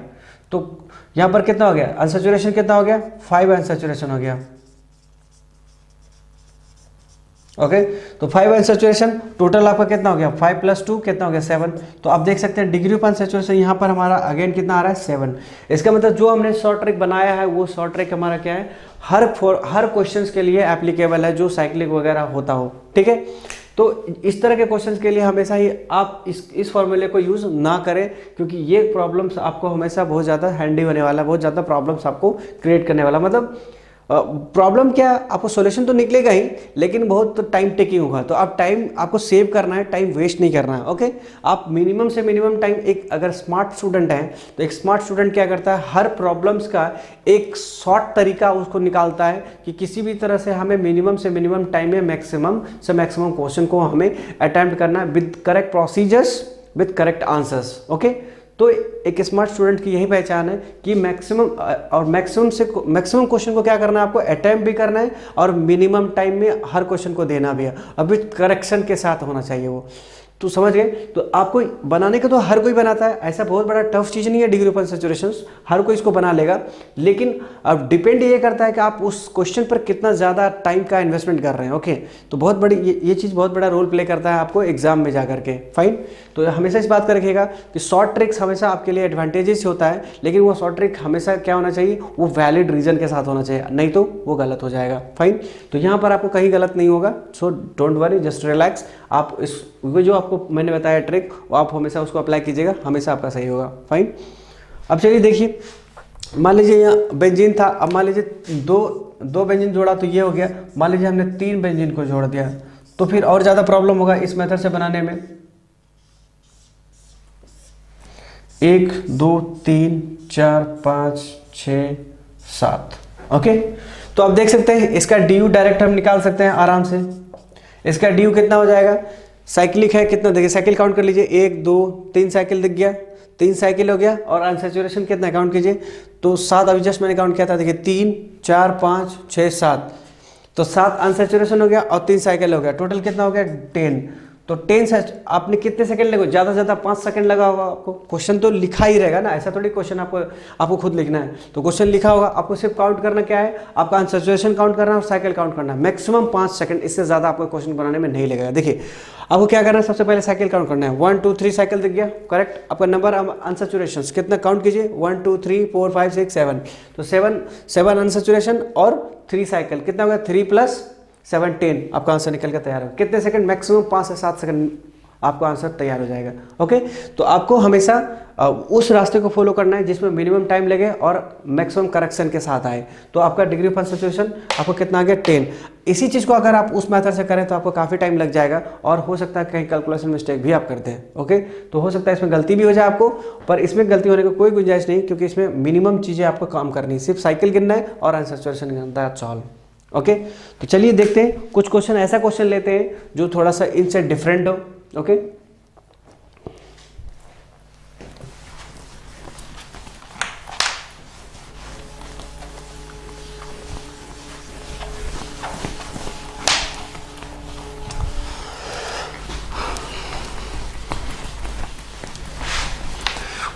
तो यहाँ पर कितना हो गया अनसैचुरेशन, कितना हो गया 5 अनसैचुरेशन हो गया। ओके, तो 5 अनसैचुरेशन, टोटल आपका कितना हो गया 5 + 2 कितना हो गया 7। तो आप देख सकते हैं डिग्री ऑफ अनसैचुरेशन यहाँ पर हमारा अगेन कितना आ रहा है 7। इसका मतलब जो हमने शॉर्ट ट्रिक बनाया है वो शॉर्ट ट्रिक हमारा क्या है, हर क्वेश्चंस के लिए एप्लीकेबल है जो साइक्लिक वगैरह होता हो, ठीक है। तो इस तरह के क्वेश्चंस के लिए हमेशा ही आप इस फॉर्मूले को यूज़ ना करें, क्योंकि ये प्रॉब्लम्स आपको हमेशा बहुत ज़्यादा हैंडी होने वाला है, बहुत ज़्यादा प्रॉब्लम्स आपको क्रिएट करने वाला, मतलब प्रॉब्लम क्या, आपको सॉल्यूशन तो निकलेगा ही लेकिन बहुत टाइम टेकिंग होगा। तो आप टाइम आपको सेव करना है, टाइम वेस्ट नहीं करना है। ओके, आप मिनिमम से मिनिमम टाइम, एक अगर स्मार्ट स्टूडेंट है तो एक स्मार्ट स्टूडेंट क्या करता है, हर प्रॉब्लम्स का एक शॉर्ट तरीका उसको निकालता है कि किसी भी तरह से हमें मिनिमम से मिनिमम टाइम में मैक्सिमम से मैक्सिमम क्वेश्चन को हमें अटैम्प्ट करना है with correct procedures, with correct answers. Okay, तो एक स्मार्ट स्टूडेंट की यही पहचान है कि मैक्सिमम क्वेश्चन को क्या करना है, आपको अटेम्प्ट भी करना है और मिनिमम टाइम में हर क्वेश्चन को देना भी है, अभी करेक्शन के साथ होना चाहिए वो। तो समझ गए। तो आपको बनाने का तो हर कोई बनाता है, ऐसा बहुत बड़ा टफ चीज़ नहीं है डिग्री ऑफ अनसैचुरेशन, हर कोई इसको बना लेगा। लेकिन अब डिपेंड ये करता है कि आप उस क्वेश्चन पर कितना ज़्यादा टाइम का इन्वेस्टमेंट कर रहे हैं। ओके, तो बहुत बड़ी ये चीज़ बहुत बड़ा रोल प्ले करता है आपको एग्जाम में जा करके। फाइन, तो हमेशा इस बात का रखिएगा कि शॉर्ट ट्रिक्स हमेशा आपके लिए एडवांटेजेस होता है, लेकिन वो शॉर्ट ट्रिक हमेशा क्या होना चाहिए, वो वैलिड रीजन के साथ होना चाहिए, नहीं तो वो गलत हो जाएगा। फाइन, तो यहाँ पर आपको कहीं गलत नहीं होगा, so don't worry, just relax. आप इस वो जो आपको मैंने बताया ट्रिक, वो आप हमेशा उसको अप्लाई कीजिएगा, हमेशा आपका सही होगा। फाइन, अब चलिए देखिए, मान लीजिए यहाँ बेंजीन था, अब मान लीजिए दो बेंजीन जोड़ा तो ये हो गया। मान लीजिए हमने 3 बेंजीन को जोड़ दिया, तो फिर और ज़्यादा प्रॉब्लम होगा इस मेथड से बनाने में। 1 2 3 4 5 6 7। ओके, तो आप देख सकते हैं इसका ड्यू डायरेक्ट हम निकाल सकते हैं आराम से। इसका ड्यू कितना हो जाएगा, साइक्लिक है कितना, देखिए साइकिल काउंट कर लीजिए, 1 2 3 साइकिल दिख गया, 3 साइकिल हो गया। और अनसैचुरेशन कितना काउंट कीजिए, तो 7 अभी जस्ट मैंने काउंट किया था, देखिए 3 4 5 6 7, तो 7 अनसैचुरेशन हो गया और 3 साइकिल हो गया, टोटल कितना हो गया 10। तो 10 आपने कितने सेकंड लगे, ज़्यादा से ज़्यादा 5 सेकंड लगा होगा आपको। क्वेश्चन तो लिखा ही रहेगा ना, ऐसा थोड़ी क्वेश्चन आपको खुद लिखना है। तो क्वेश्चन लिखा होगा, आपको सिर्फ काउंट करना क्या है, आपका अनसैचुरेशन काउंट करना और साइकिल काउंट करना, मैक्सिमम 5 सेकंड, इससे ज़्यादा आपको क्वेश्चन बनाने में नहीं लगेगा। देखिए आपको क्या करना है, सबसे पहले साइकिल काउंट करना है, 1 2 3 साइकिल दिख गया, करेक्ट। आपका नंबर अनसैचुरेशन कितना काउंट कीजिए, 1 2 3 4 5 6 7, तो 7 अनसैचुरेशन और 3 साइकिल, कितना होगा 3 + 7 10, आपका आंसर निकल कर तैयार हो। कितने सेकंड, मैक्सिमम 5 से 7 सेकंड आपका आंसर तैयार हो जाएगा। ओके, तो आपको हमेशा उस रास्ते को फॉलो करना है जिसमें मिनिमम टाइम लगे और मैक्सिमम करेक्शन के साथ आए। तो आपका डिग्री ऑफ अनसैचुरेशन आपको कितना आ गया 10। इसी चीज़ को अगर आप उस मेथड से करें तो आपको काफ़ी टाइम लग जाएगा और हो सकता है कहीं कैलकुलेशन मिस्टेक भी आप करते हैं। ओके, तो हो सकता है इसमें गलती भी हो जाए आपको, पर इसमें गलती होने का कोई गुंजाइश नहीं, क्योंकि इसमें मिनिमम चीज़ें आपको काम करनी है, सिर्फ साइकिल गिनना है और अनसैचुरेशन गिनना है, सॉल्व। ओके, तो चलिए देखते हैं कुछ क्वेश्चन, ऐसा क्वेश्चन लेते हैं जो थोड़ा सा इनसे डिफरेंट हो। ओके,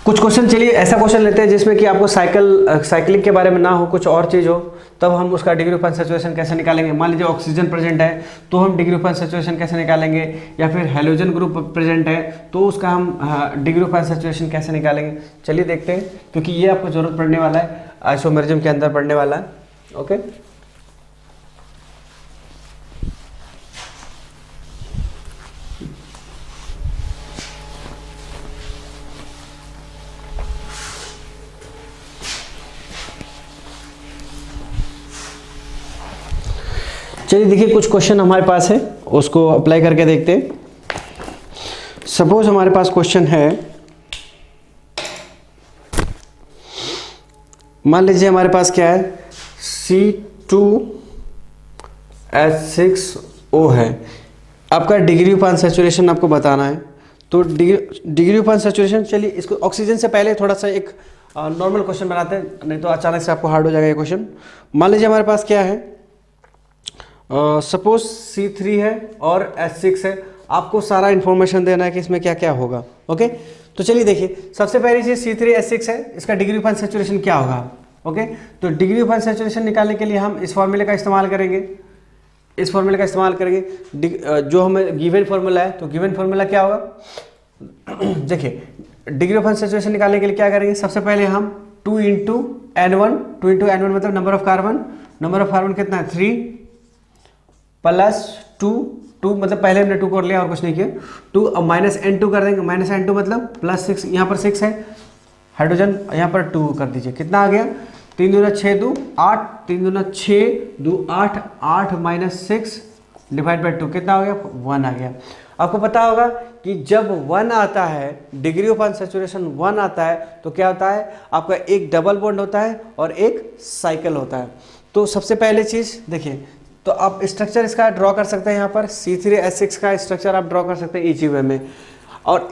कुछ क्वेश्चन, चलिए ऐसा क्वेश्चन लेते हैं जिसमें कि आपको साइक्लिंग के बारे में ना हो, कुछ और चीज़ हो, तब हम उसका डिग्री ऑफ अनसैचुरेशन कैसे निकालेंगे। मान लीजिए ऑक्सीजन प्रेजेंट है तो हम डिग्री ऑफ अनसैचुरेशन कैसे निकालेंगे, या फिर हेलोजन ग्रुप प्रेजेंट है तो उसका हम डिग्री ऑफ अनसैचुरेशन कैसे निकालेंगे। चलिए देखते हैं, क्योंकि ये आपको जरूरत पड़ने वाला है, आइसोमेरिज्म के अंदर पड़ने वाला है। ओके, चलिए देखिए कुछ क्वेश्चन हमारे पास है, उसको अप्लाई करके देखते हैं। सपोज हमारे पास क्वेश्चन है, मान लीजिए हमारे पास क्या है, C2H6O है, आपका डिग्री ऑफ अनसैचुरेशन आपको बताना है। तो डिग्री ऑफ अनसैचुरेशन, चलिए इसको ऑक्सीजन से पहले थोड़ा सा एक नॉर्मल क्वेश्चन बनाते हैं, नहीं तो अचानक से आपको हार्ड हो जाएगा ये क्वेश्चन। मान लीजिए हमारे पास क्या है, सपोज C3 है और H6 है, आपको सारा इन्फॉर्मेशन देना है कि इसमें क्या क्या होगा। ओके, तो चलिए देखिए, सबसे पहली चीज C3 H6 है, इसका डिग्री ऑफ अनसैचुरेशन क्या होगा। ओके, तो डिग्री ऑफ अनसैचुरेशन निकालने के लिए हम इस फॉर्मूले का इस्तेमाल करेंगे, इस फॉर्मूले का इस्तेमाल करेंगे, जो हमें गिवन फॉर्मूला है। तो गिवन फॉर्मूला क्या होगा, देखिए डिग्री ऑफ अनसैचुरेशन निकालने के लिए क्या करेंगे, सबसे पहले हम 2 × N1, 2 × N1 मतलब number of carbon, number of carbon कितना है 3 + 2 मतलब पहले हमने 2 कर लिया और कुछ नहीं किया, 2 अब -N2 कर देंगे, -N2 मतलब +6, यहाँ पर 6 है हाइड्रोजन, यहाँ पर 2 कर दीजिए, कितना आ गया 3 दूना 6 2 8, 3 दूना 6 2 8, 8 - 6 / 2 कितना हो गया 1 आ गया। आपको पता होगा कि जब 1 आता है, डिग्री ऑफ अनसैचुरेशन 1 आता है, तो क्या होता है, आपका एक डबल बॉन्ड होता है और एक साइकिल होता है। तो सबसे पहले चीज़ देखिए, तो आप स्ट्रक्चर इसका ड्रॉ कर सकते हैं, यहाँ पर C3H6 का स्ट्रक्चर आप ड्रॉ कर सकते हैं इजी वे में। और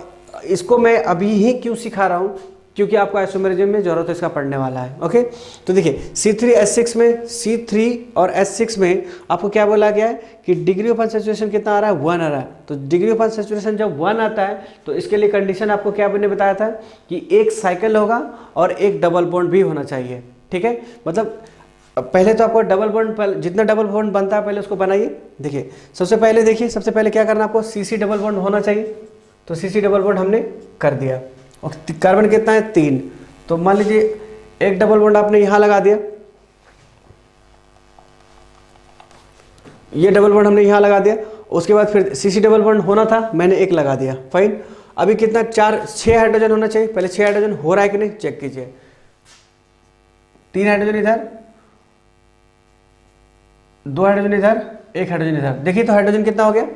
इसको मैं अभी ही क्यों सिखा रहा हूँ, क्योंकि आपको आइसोमेरिज्म में जरूरत है इसका पढ़ने वाला है। ओके, तो देखिए C3H6 में, C3 और H6 में आपको क्या बोला गया है कि डिग्री ऑफ अनसैचुरेशन कितना आ रहा है, 1 आ रहा है। तो डिग्री ऑफ अनसैचुरेशन जब 1 आता है तो इसके लिए कंडीशन आपको क्या मैंने बताया था कि एक साइकिल होगा और एक डबल बॉन्ड भी होना चाहिए। ठीक है, मतलब पहले तो आपको डबल बॉन्ड, जितना डबल बॉन्ड बनता है पहले उसको बनाइए। देखिए सबसे पहले देखिए, सबसे पहले क्या करना आपको, CC डबल बॉन्ड होना चाहिए। तो CC डबल बॉन्ड हमने कर दिया और कार्बन कितना है 3। तो मान लीजिए एक डबल बॉन्ड आपने यहां लगा दिया, ये डबल बॉन्ड हमने यहां लगा दिया। उसके बाद फिर CC डबल बॉन्ड होना था, मैंने एक लगा दिया, फाइन। अभी कितना 6 हाइड्रोजन होना चाहिए। पहले 6 हाइड्रोजन हो रहा है कि नहीं चेक कीजिए। 3 हाइड्रोजन इधर, 2 हाइड्रोजन इधर, 1 हाइड्रोजन इधर। देखिए तो हाइड्रोजन कितना हो गया,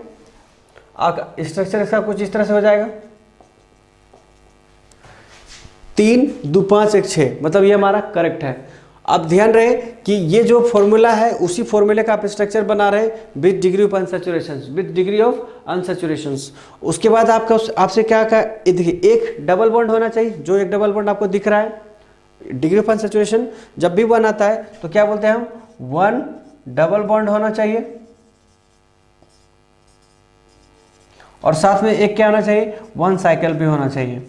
स्ट्रक्चर इसका कुछ इस तरह से हो जाएगा, 3 2 5 1 6, मतलब ये हमारा करेक्ट है। अब ध्यान रहे कि ये जो फॉर्मूला है उसी फॉर्मूले का आप स्ट्रक्चर बना रहे with degree of unsaturation, with degree of unsaturation. उसके बाद आपका आपसे क्या देखिए एक डबल बॉन्ड होना चाहिए, जो एक डबल बॉन्ड आपको दिख रहा है। डिग्री ऑफ अनसैचुरेशन जब भी 1 आता है तो क्या बोलते हैं हम, 1 डबल बॉन्ड होना चाहिए और साथ में एक क्या होना चाहिए, 1 साइकिल भी होना चाहिए।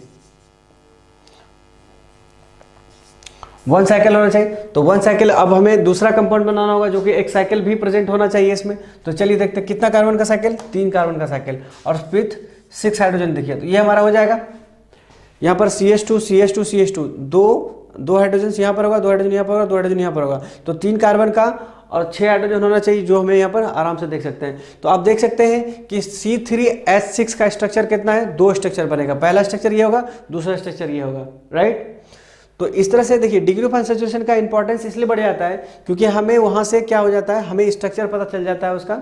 1 साइकिल होना चाहिए। तो 1 साइकिल, अब हमें दूसरा कंपाउंड बनाना होगा जो कि एक साइकिल भी प्रेजेंट होना चाहिए इसमें। तो चलिए देखते हैं कितना कार्बन का साइकिल, 3 कार्बन का साइकिल और विथ 6 हाइड्रोजन। देखिए तो ये हमारा हो जाएगा, यहाँ पर CH2 CH2 CH2, दो हाइड्रोजन यहाँ पर होगा, 2 हाइड्रोजन यहाँ पर होगा, 2 हाइड्रोजन यहाँ पर होगा। तो 3 कार्बन का और 6 हाइड्रोजन होना चाहिए, जो हमें यहाँ पर आराम से देख सकते हैं। तो आप देख सकते हैं कि C3H6 का स्ट्रक्चर कितना है, 2 स्ट्रक्चर बनेगा। पहला स्ट्रक्चर ये होगा, दूसरा स्ट्रक्चर ये होगा, राइट। तो इस तरह से देखिए डिग्री ऑफ अनसैचुरेशन का इंपॉर्टेंस इसलिए बढ़ जाता है क्योंकि हमें वहाँ से क्या हो जाता है, हमें स्ट्रक्चर पता चल जाता है उसका,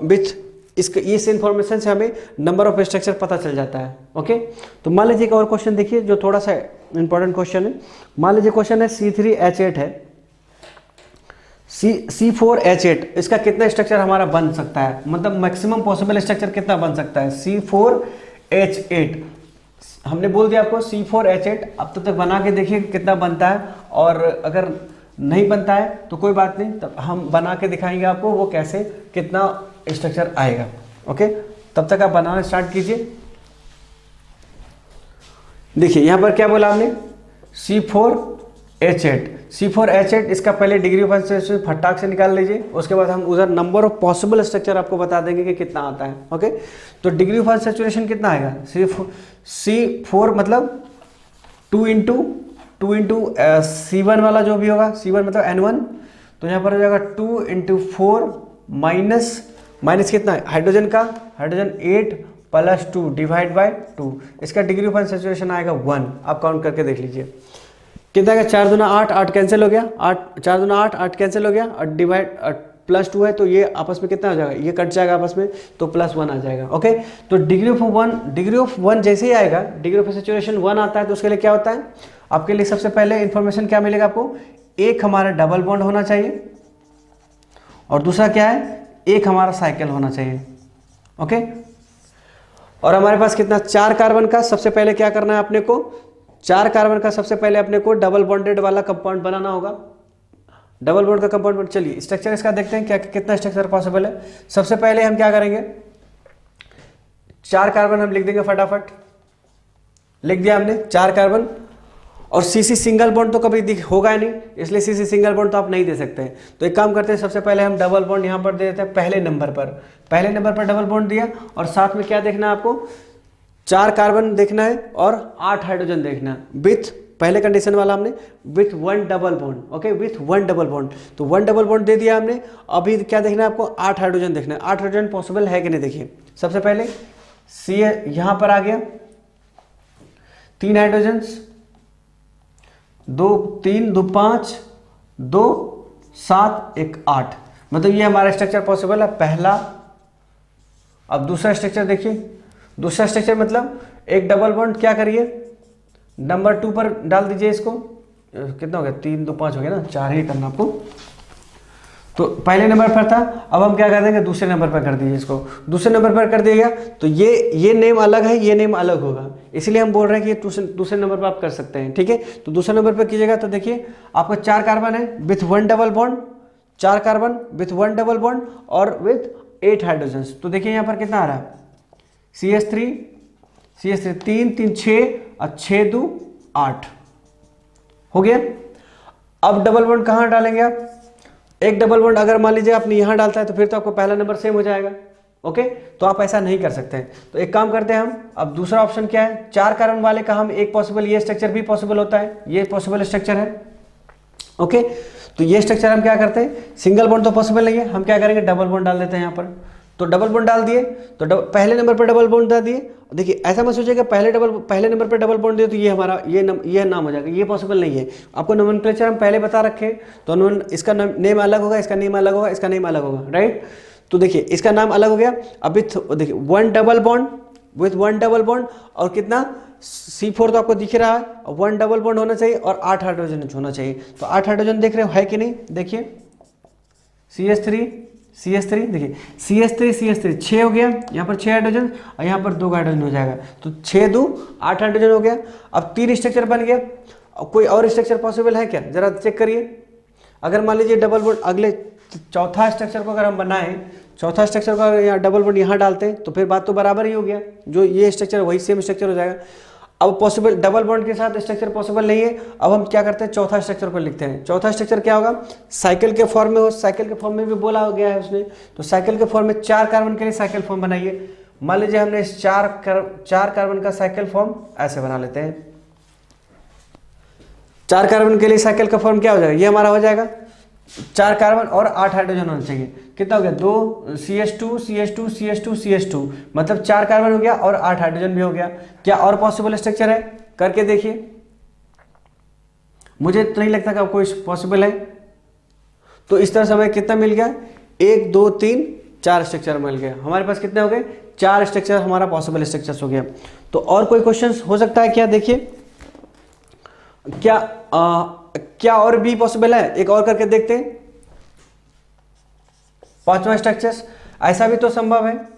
विथ इस इंफॉर्मेशन से हमें नंबर ऑफ स्ट्रक्चर पता चल जाता है। ओके, तो मान लीजिए एक और क्वेश्चन देखिए जो थोड़ा सा इंपॉर्टेंट क्वेश्चन है। मान लीजिए क्वेश्चन है C3H8 है, C4H8, इसका कितना स्ट्रक्चर हमारा बन सकता है, मतलब मैक्सिमम पॉसिबल स्ट्रक्चर कितना बन सकता है। C4H8 हमने बोल दिया आपको C4H8, अब तक बना के देखिए कितना बनता है, और अगर नहीं बनता है तो कोई बात नहीं, तब हम बना के दिखाएंगे आपको वो कैसे कितना स्ट्रक्चर आएगा। ओके, तब तक आप बनाना स्टार्ट कीजिए। देखिए यहां पर क्या बोला हमने, C4H8, इसका पहले डिग्री ऑफ अनसैचुरेशन फटाक से निकाल लीजिए। उसके बाद हम उधर नंबर ऑफ पॉसिबल स्ट्रक्चर आपको बता देंगे कि कितना आता है। ओके, तो डिग्री ऑफ अनसैचुरेशन कितना आएगा, C4 मतलब 2 इंटू C1 वाला जो भी होगा, C1 मतलब N1, तो यहाँ पर हो जाएगा 2 इंटू 4 माइनस कितना है हाइड्रोजन का, हाइड्रोजन 8 प्लस 2 डिवाइड बाय 2। इसका डिग्री ऑफ अनसैचुरेशन आएगा 1। आप काउंट करके देख लीजिए कितना आएगा, 4 दूना 8, 8 कैंसिल हो गया, 4 दूना 8, 8 कैंसिल हो गया, और डिवाइड प्लस 2 है तो ये आपस में कितना हो जाएगा, ये कट जाएगा आपस में, तो +1 आ जाएगा। ओके, तो डिग्री ऑफ 1 जैसे ही आएगा, डिग्री ऑफ सैचुरेशन 1 आता है तो उसके लिए क्या होता है, आपके लिए सबसे पहले इंफॉर्मेशन क्या मिलेगा आपको, एक हमारा डबल बॉन्ड होना चाहिए और दूसरा क्या है, एक हमारा साइकिल होना चाहिए। ओके, और हमारे पास कितना, 4 कार्बन का सबसे पहले क्या करना है अपने को, 4 कार्बन का सबसे पहले अपने को डबल बॉन्डेड वाला कंपाउंड बनाना होगा। डबल बॉन्ड का कंपाउंड, चलिए स्ट्रक्चर इसका देखते हैं क्या कितना स्ट्रक्चर पॉसिबल है। सबसे पहले हम क्या करेंगे, 4 कार्बन हम लिख देंगे, फटाफट लिख दिया हमने 4 कार्बन, और CC सिंगल बॉन्ड तो कभी होगा ही नहीं, इसलिए CC सिंगल बॉन्ड तो आप नहीं दे सकते हैं। तो एक काम करते हैं, सबसे पहले हम डबल बॉन्ड यहाँ पर दे देते हैं पहले नंबर पर डबल बॉन्ड दिया, और साथ में क्या देखना है आपको, 4 कार्बन देखना है और 8 हाइड्रोजन देखना है, विथ पहले कंडीशन वाला हमने with 1 double bond. Okay, with 1 double bond, तो 1 डबल बॉन्ड दे दिया हमने। अभी क्या देखना है आपको, 8 हाइड्रोजन देखना है। 8 हाइड्रोजन पॉसिबल है कि नहीं, देखिए सबसे पहले C यहां पर आ गया, 3 हाइड्रोजन, 2 3 2 5 2 7 1 8, मतलब ये हमारा स्ट्रक्चर पॉसिबल है पहला। अब दूसरा स्ट्रक्चर देखिए, दूसरा स्ट्रक्चर मतलब एक डबल बॉन्ड क्या करिए, नंबर 2 पर डाल दीजिए इसको, कितना हो गया, 3 2 5 हो गया ना, 4 ही करना आपको। तो पहले नंबर पर था, अब हम क्या कर देंगे, दूसरे नंबर पर कर दीजिए इसको, दूसरे नंबर पर कर दिएगा तो ये नेम अलग है, ये नेम अलग होगा, इसलिए हम बोल रहे हैं कि ये दूसरे नंबर पर आप कर सकते हैं, ठीक है। तो दूसरे नंबर पर कीजिएगा तो देखिए आपका 4 कार्बन है with 1 double bond, 4 carbon with 1 double bond और विथ 8 हाइड्रोजन्स। तो देखिए यहाँ पर कितना आ रहा है, CH3 3 3 6 और 6 2 8 हो गया। अब डबल बॉन्ड कहाँ डालेंगे आप, एक डबल बॉन्ड अगर मान लीजिए आपने यहाँ डालता है तो फिर तो आपको पहला नंबर सेम हो जाएगा, ओके। तो आप ऐसा नहीं कर सकते हैं। तो एक काम करते हैं हम, अब दूसरा ऑप्शन क्या है, 4 कार्बन वाले का हम एक पॉसिबल ये स्ट्रक्चर भी पॉसिबल होता है, ये पॉसिबल स्ट्रक्चर है, ओके। तो ये स्ट्रक्चर हम क्या करते हैं, सिंगल बॉन्ड तो पॉसिबल नहीं है, हम क्या करेंगे डबल बॉन्ड डाल देते हैं यहाँ पर। तो डबल बॉन्ड डाल दिए तो पहले नंबर पर डबल बॉन्ड डाल दिए। देखिए ऐसा मत सोचिएगा पहले नंबर पर डबल बॉन्ड दिए तो ये हमारा ये नाम हो जाएगा, ये पॉसिबल नहीं है। आपको नोमेनक्लेचर हम पहले बता रखे, तो इसका नेम अलग होगा, इसका नेम अलग होगा, इसका नेम अलग होगा, राइट। तो देखिए इसका नाम अलग हो गया। अभी देखिए 1 double bond with 1 double bond और कितना C4 तो आपको दिख रहा है, 1 डबल बॉन्ड होना चाहिए और 8 हाइड्रोजन होना चाहिए। तो 8 हाइड्रोजन देख रहे हो है कि नहीं, देखिए CH3 देखिए CH3 6 हो गया, यहाँ पर 6 हाइड्रोजन और यहाँ पर 2 हाइड्रोजन हो जाएगा। तो 6 2 8 हाइड्रोजन हो गया। अब 3 स्ट्रक्चर बन गया। अब कोई और स्ट्रक्चर पॉसिबल है क्या, जरा चेक करिए। अगर मान लीजिए डबल बॉन्ड अगले चौथा स्ट्रक्चर को अगर हम बनाएं, चौथा स्ट्रक्चर को यहाँ डबल बॉन्ड यहाँ डालते हैं तो फिर बात तो बराबर ही हो गया, जो ये स्ट्रक्चर वही सेम स्ट्रक्चर हो जाएगा। अब पॉसिबल डबल बॉन्ड के साथ स्ट्रक्चर पॉसिबल नहीं है। अब हम क्या करते हैं, चौथा स्ट्रक्चर को लिखते हैं। चौथा स्ट्रक्चर क्या होगा, साइकिल के फॉर्म में हो, साइकिल के फॉर्म में भी बोला गया है उसने। तो साइकिल के फॉर्म में 4 कार्बन के लिए साइकिल फॉर्म बनाइए। मान लीजिए हमने इस 4 कार्बन का साइकिल फॉर्म ऐसे बना लेते हैं। 4 कार्बन के लिए साइकिल का फॉर्म क्या हो जाएगा, ये हमारा हो जाएगा 4 कार्बन और 8 हाइड्रोजन होना चाहिए। कितना हो गया, 2 CH2 मतलब 4 कार्बन हो गया और 8 हाइड्रोजन भी हो गया। क्या और पॉसिबल स्ट्रक्चर है, करके देखिए। मुझे तो नहीं लगता कि कोई पॉसिबल है। तो इस तरह से हमें कितना मिल गया, 1 2 3 4 स्ट्रक्चर मिल गया। हमारे पास कितने हो गए, 4 स्ट्रक्चर हमारा पॉसिबल स्ट्रक्चर हो गया। तो और कोई क्वेश्चन हो सकता है क्या, देखिए क्या और भी पॉसिबल है, एक और करके देखते हैं। 5वां स्ट्रक्चर, ऐसा भी तो संभव है।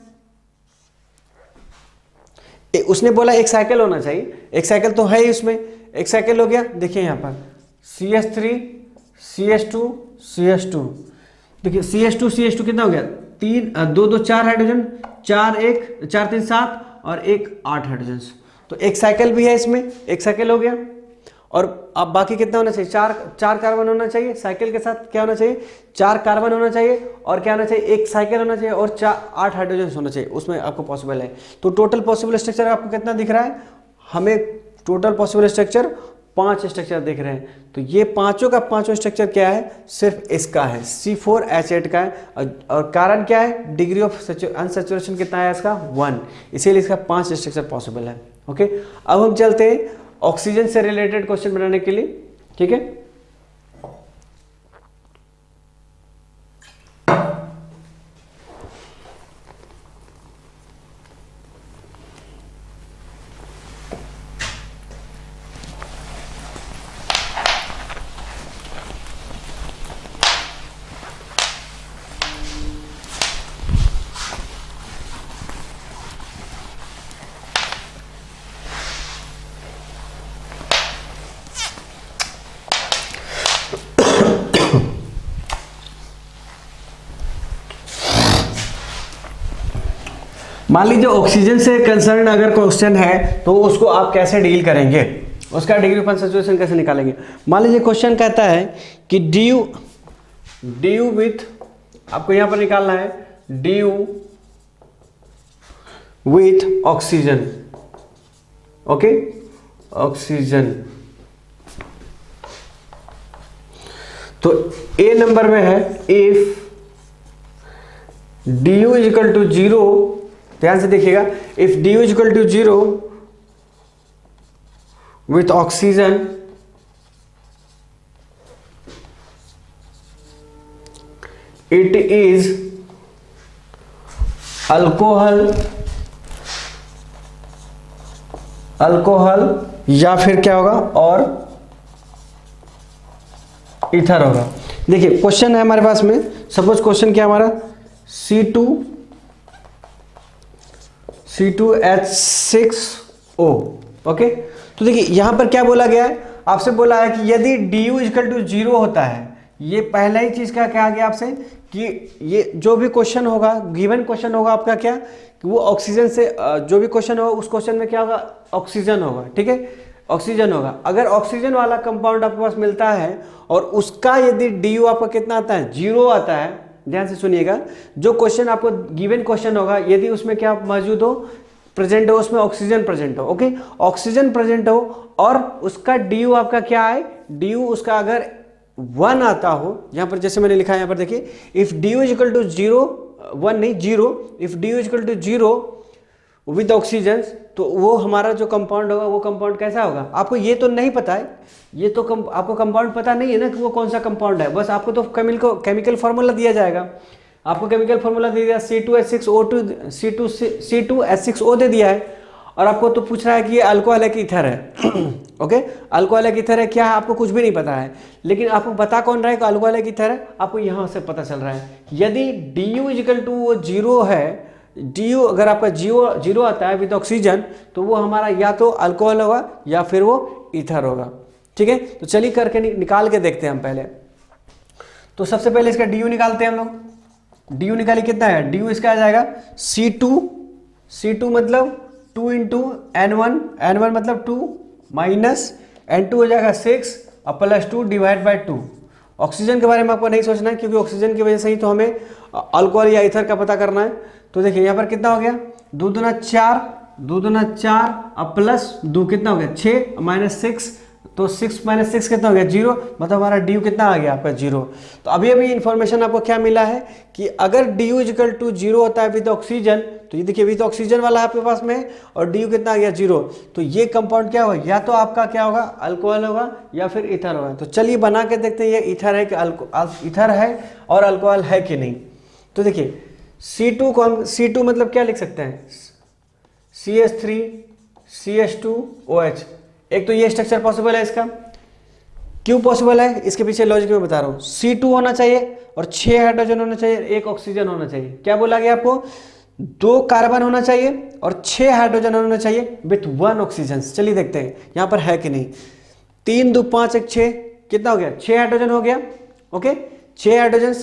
उसने बोला एक साइकिल होना चाहिए, एक साइकिल तो है ही उसमें, एक साइकिल हो गया। देखिए यहाँ पर CH3 CH2 देखिए CH2 कितना हो गया, 2 2 4 हाइड्रोजन, 4 3 7 और 1 8 हाइड्रोजन। तो एक साइकिल भी है इसमें, एक साइकिल हो गया। और अब बाकी कितना होना चाहिए, 4 कार्बन होना चाहिए। साइकिल के साथ क्या होना चाहिए, 4 कार्बन होना चाहिए और क्या होना चाहिए, एक साइकिल होना चाहिए और 8 हाइड्रोजन होना चाहिए, उसमें आपको पॉसिबल है। तो टोटल पॉसिबल स्ट्रक्चर आपको कितना दिख रहा है, हमें टोटल पॉसिबल स्ट्रक्चर 5 स्ट्रक्चर दिख रहे हैं। तो ये पांचों का पांचों स्ट्रक्चर क्या है, सिर्फ इसका है, C4H8 का है। और कारण क्या है, डिग्री ऑफ अनसैचुरेशन कितना है इसका, 1, इसीलिए इसका 5 स्ट्रक्चर पॉसिबल है, ओके। अब हम चलते हैं ऑक्सीजन से रिलेटेड क्वेश्चन बनाने के लिए, ठीक है। मान लीजिए ऑक्सीजन से कंसर्न अगर क्वेश्चन है तो उसको आप कैसे डील करेंगे, उसका डिग्री ऑफ अनसैचुरेशन कैसे निकालेंगे। मान लीजिए क्वेश्चन कहता है कि ड्यू विथ, आपको यहां पर निकालना है DU with oxygen, okay, oxygen. तो ए नंबर में है if DU is equal to 0, ध्यान से देखिएगा, if DU is equal to 0 with oxygen it is alcohol या फिर क्या होगा, और ईथर होगा। देखिए क्वेश्चन है हमारे पास में, सपोज क्वेश्चन क्या हमारा, C2H6O, ओके, तो देखिए यहाँ पर क्या बोला गया है, आपसे बोला है कि यदि du इक्वल टू 0 होता है, ये पहला ही चीज क्या कहा गया आपसे कि ये जो भी क्वेश्चन होगा, गिवन क्वेश्चन होगा आपका क्या, कि वो ऑक्सीजन से जो भी क्वेश्चन होगा उस क्वेश्चन में क्या होगा, ऑक्सीजन होगा, ठीक है, ऑक्सीजन होगा। अगर ऑक्सीजन वाला कंपाउंड आपके पास मिलता है और उसका यदि du आपका कितना आता है, 0 आता है, ध्यान से सुनिएगा, जो क्वेश्चन आपको गिवन क्वेश्चन होगा यदि उसमें क्या मौजूद हो, प्रेजेंट हो, उसमें ऑक्सीजन प्रेजेंट हो, ओके, ऑक्सीजन प्रेजेंट हो और उसका du आपका क्या है, du उसका अगर 1 आता हो, यहाँ पर जैसे मैंने लिखा है यहाँ पर देखिए, if du is equal to 0, 1 नहीं 0, if du is equal to 0 with oxygen, तो वो हमारा जो कंपाउंड होगा वो कंपाउंड कैसा होगा। आपको ये तो नहीं पता है, ये तो आपको कंपाउंड पता नहीं है ना कि वो कौन सा कंपाउंड है, बस आपको तो केमिकल फार्मूला दिया जाएगा, आपको केमिकल फार्मूला दे दिया C2H6O2 C2H6O दे दिया है, और आपको तो पूछ रहा है कि ये अल्कोहल है कि ईथर है ओके, अल्कोहल है कि ईथर है, क्या है आपको कुछ भी नहीं पता है, लेकिन आपको बता कौन रहा है कि अल्कोहल है कि ईथर है, आपको यहाँ से पता चल रहा है। यदि du इक्वल टू 0 है, du अगर आपका 0 आता है विद ऑक्सीजन, तो वो हमारा या तो अल्कोहल होगा या फिर वो ईथर होगा, ठीक है। तो चलिए करके निकाल के देखते हैं हम पहले। तो सबसे पहले इसका du निकालते हैं हम लोग, du निकालिए कितना है, du इसका आ जाएगा C2 मतलब 2 इंटू N1 मतलब 2 माइनस N2 हो जाएगा 6 और प्लस 2 डिवाइड बाई 2। ऑक्सीजन के बारे में आपको नहीं सोचना है, क्योंकि ऑक्सीजन की वजह से ही तो हमें अल्कोहल या ईथर का पता करना है। तो देखिए यहाँ पर कितना हो गया, 2 दूना 4 और प्लस 2 कितना हो गया 6 माइनस 6, तो 6 माइनस 6 कितना हो गया 0, मतलब हमारा du कितना आ गया आपका 0। तो अभी इन्फॉर्मेशन आपको क्या मिला है कि अगर du इक्वल टू 0 होता है विद ऑक्सीजन, तो ये देखिए विद ऑक्सीजन वाला आपके पास में, और du कितना आ गया 0, तो ये कंपाउंड क्या होगा, या तो आपका क्या होगा अल्कोहल होगा या फिर ईथर होगा। तो चलिए बना के देखते हैं ये ईथर है कि ईथर है और अल्कोहल है कि नहीं। तो देखिए C2 को हम C2 मतलब क्या लिख सकते हैं, CH3 CH2OH, एक तो ये स्ट्रक्चर पॉसिबल है, इसका क्यों पॉसिबल है इसके पीछे लॉजिक में बता रहा हूँ। C2 होना चाहिए और 6 हाइड्रोजन होना चाहिए, 1 ऑक्सीजन होना चाहिए। क्या बोला गया आपको, 2 कार्बन होना चाहिए और 6 हाइड्रोजन होना चाहिए विथ 1 ऑक्सीजन। चलिए देखते हैं यहाँ पर है कि नहीं। 3 2 5 1 6 कितना हो गया, 6 हाइड्रोजन हो गया, ओके 6 हाइड्रोजन।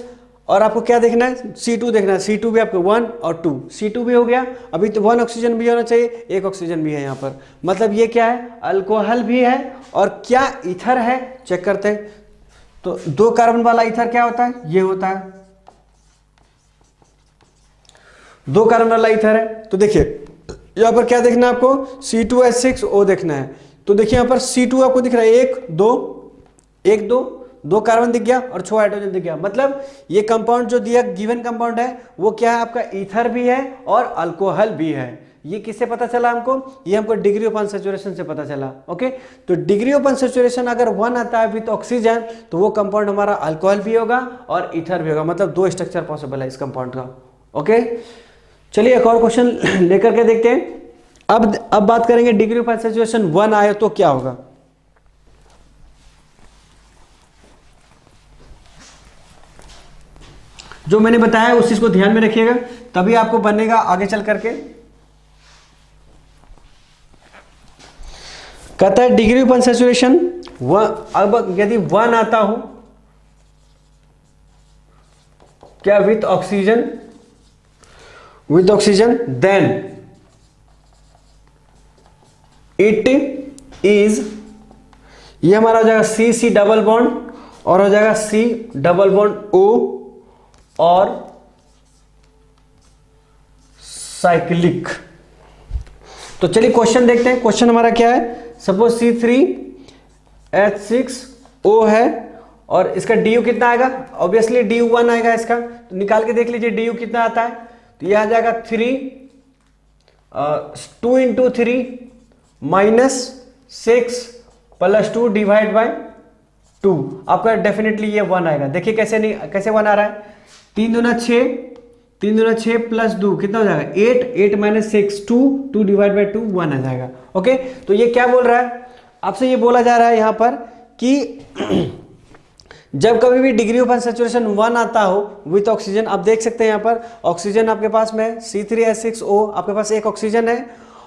और आपको क्या देखना है, C2 देखना है, C2 भी आपको 1 और 2, C2 भी हो गया, अभी तो 1 ऑक्सीजन भी होना चाहिए, 1 ऑक्सीजन भी है यहाँ पर, मतलब ये क्या है अल्कोहल भी है और क्या ईथर है, चेक करते हैं। तो 2 कार्बन वाला ईथर क्या होता है, ये होता है 2 कार्बन वाला ईथर है। तो देखिए यहाँ पर क्या देखना है आपको, C2H6O देखना है। तो देखिए यहाँ पर C2 आपको दिख रहा है 1 2 कार्बन दिख गया और 6 हाइड्रोजन दिख गया, मतलब ये कंपाउंड जो दिया गिवन कंपाउंड है वो क्या है आपका ईथर भी है और अल्कोहल भी है। ये किससे पता चला हमको, ये हमको डिग्री ऑफ अनसैचुरेशन से पता चला, ओके। तो डिग्री ऑफ अनसैचुरेशन अगर 1 आता है विथ ऑक्सीजन, तो वो कंपाउंड हमारा अल्कोहल भी होगा और ईथर भी होगा, मतलब 2 स्ट्रक्चर पॉसिबल है इस कंपाउंड का, ओके। चलिए एक और क्वेश्चन लेकर के देखते हैं। अब बात करेंगे डिग्री ऑफ अनसैचुरेशन 1 आए तो क्या होगा। जो मैंने बताया उस चीज को ध्यान में रखिएगा, तभी आपको बनेगा आगे चल करके। कहता है डिग्री ऑफ अनसैचुरेशन अब यदि 1 आता हो क्या with oxygen then it is, ये हमारा हो जाएगा C डबल बॉन्ड और हो जाएगा C डबल बॉन्ड O और साइक्लिक। तो चलिए क्वेश्चन देखते हैं। क्वेश्चन हमारा क्या है, सपोज C3H6O है और इसका du कितना आएगा, ऑब्वियसली du 1 आएगा इसका, तो निकाल के देख लीजिए du कितना आता है। तो यह आ जाएगा 2 into 3 minus 6 plus 2 divide by 2, आपका डेफिनेटली ये 1 आएगा। देखिए कैसे 1 आ रहा है, 3 दूना 6 प्लस 2 कितना हो जाएगा 8 माइनस 6 2 डिवाइड बाई 2 1 आ जाएगा, ओके। तो ये क्या बोल रहा है आपसे, ये बोला जा रहा है यहाँ पर कि जब कभी भी डिग्री ऑफ अनसैचुरेशन 1 आता हो विथ ऑक्सीजन, आप देख सकते हैं यहाँ पर ऑक्सीजन आपके पास में C3H6O, आपके पास 1 ऑक्सीजन है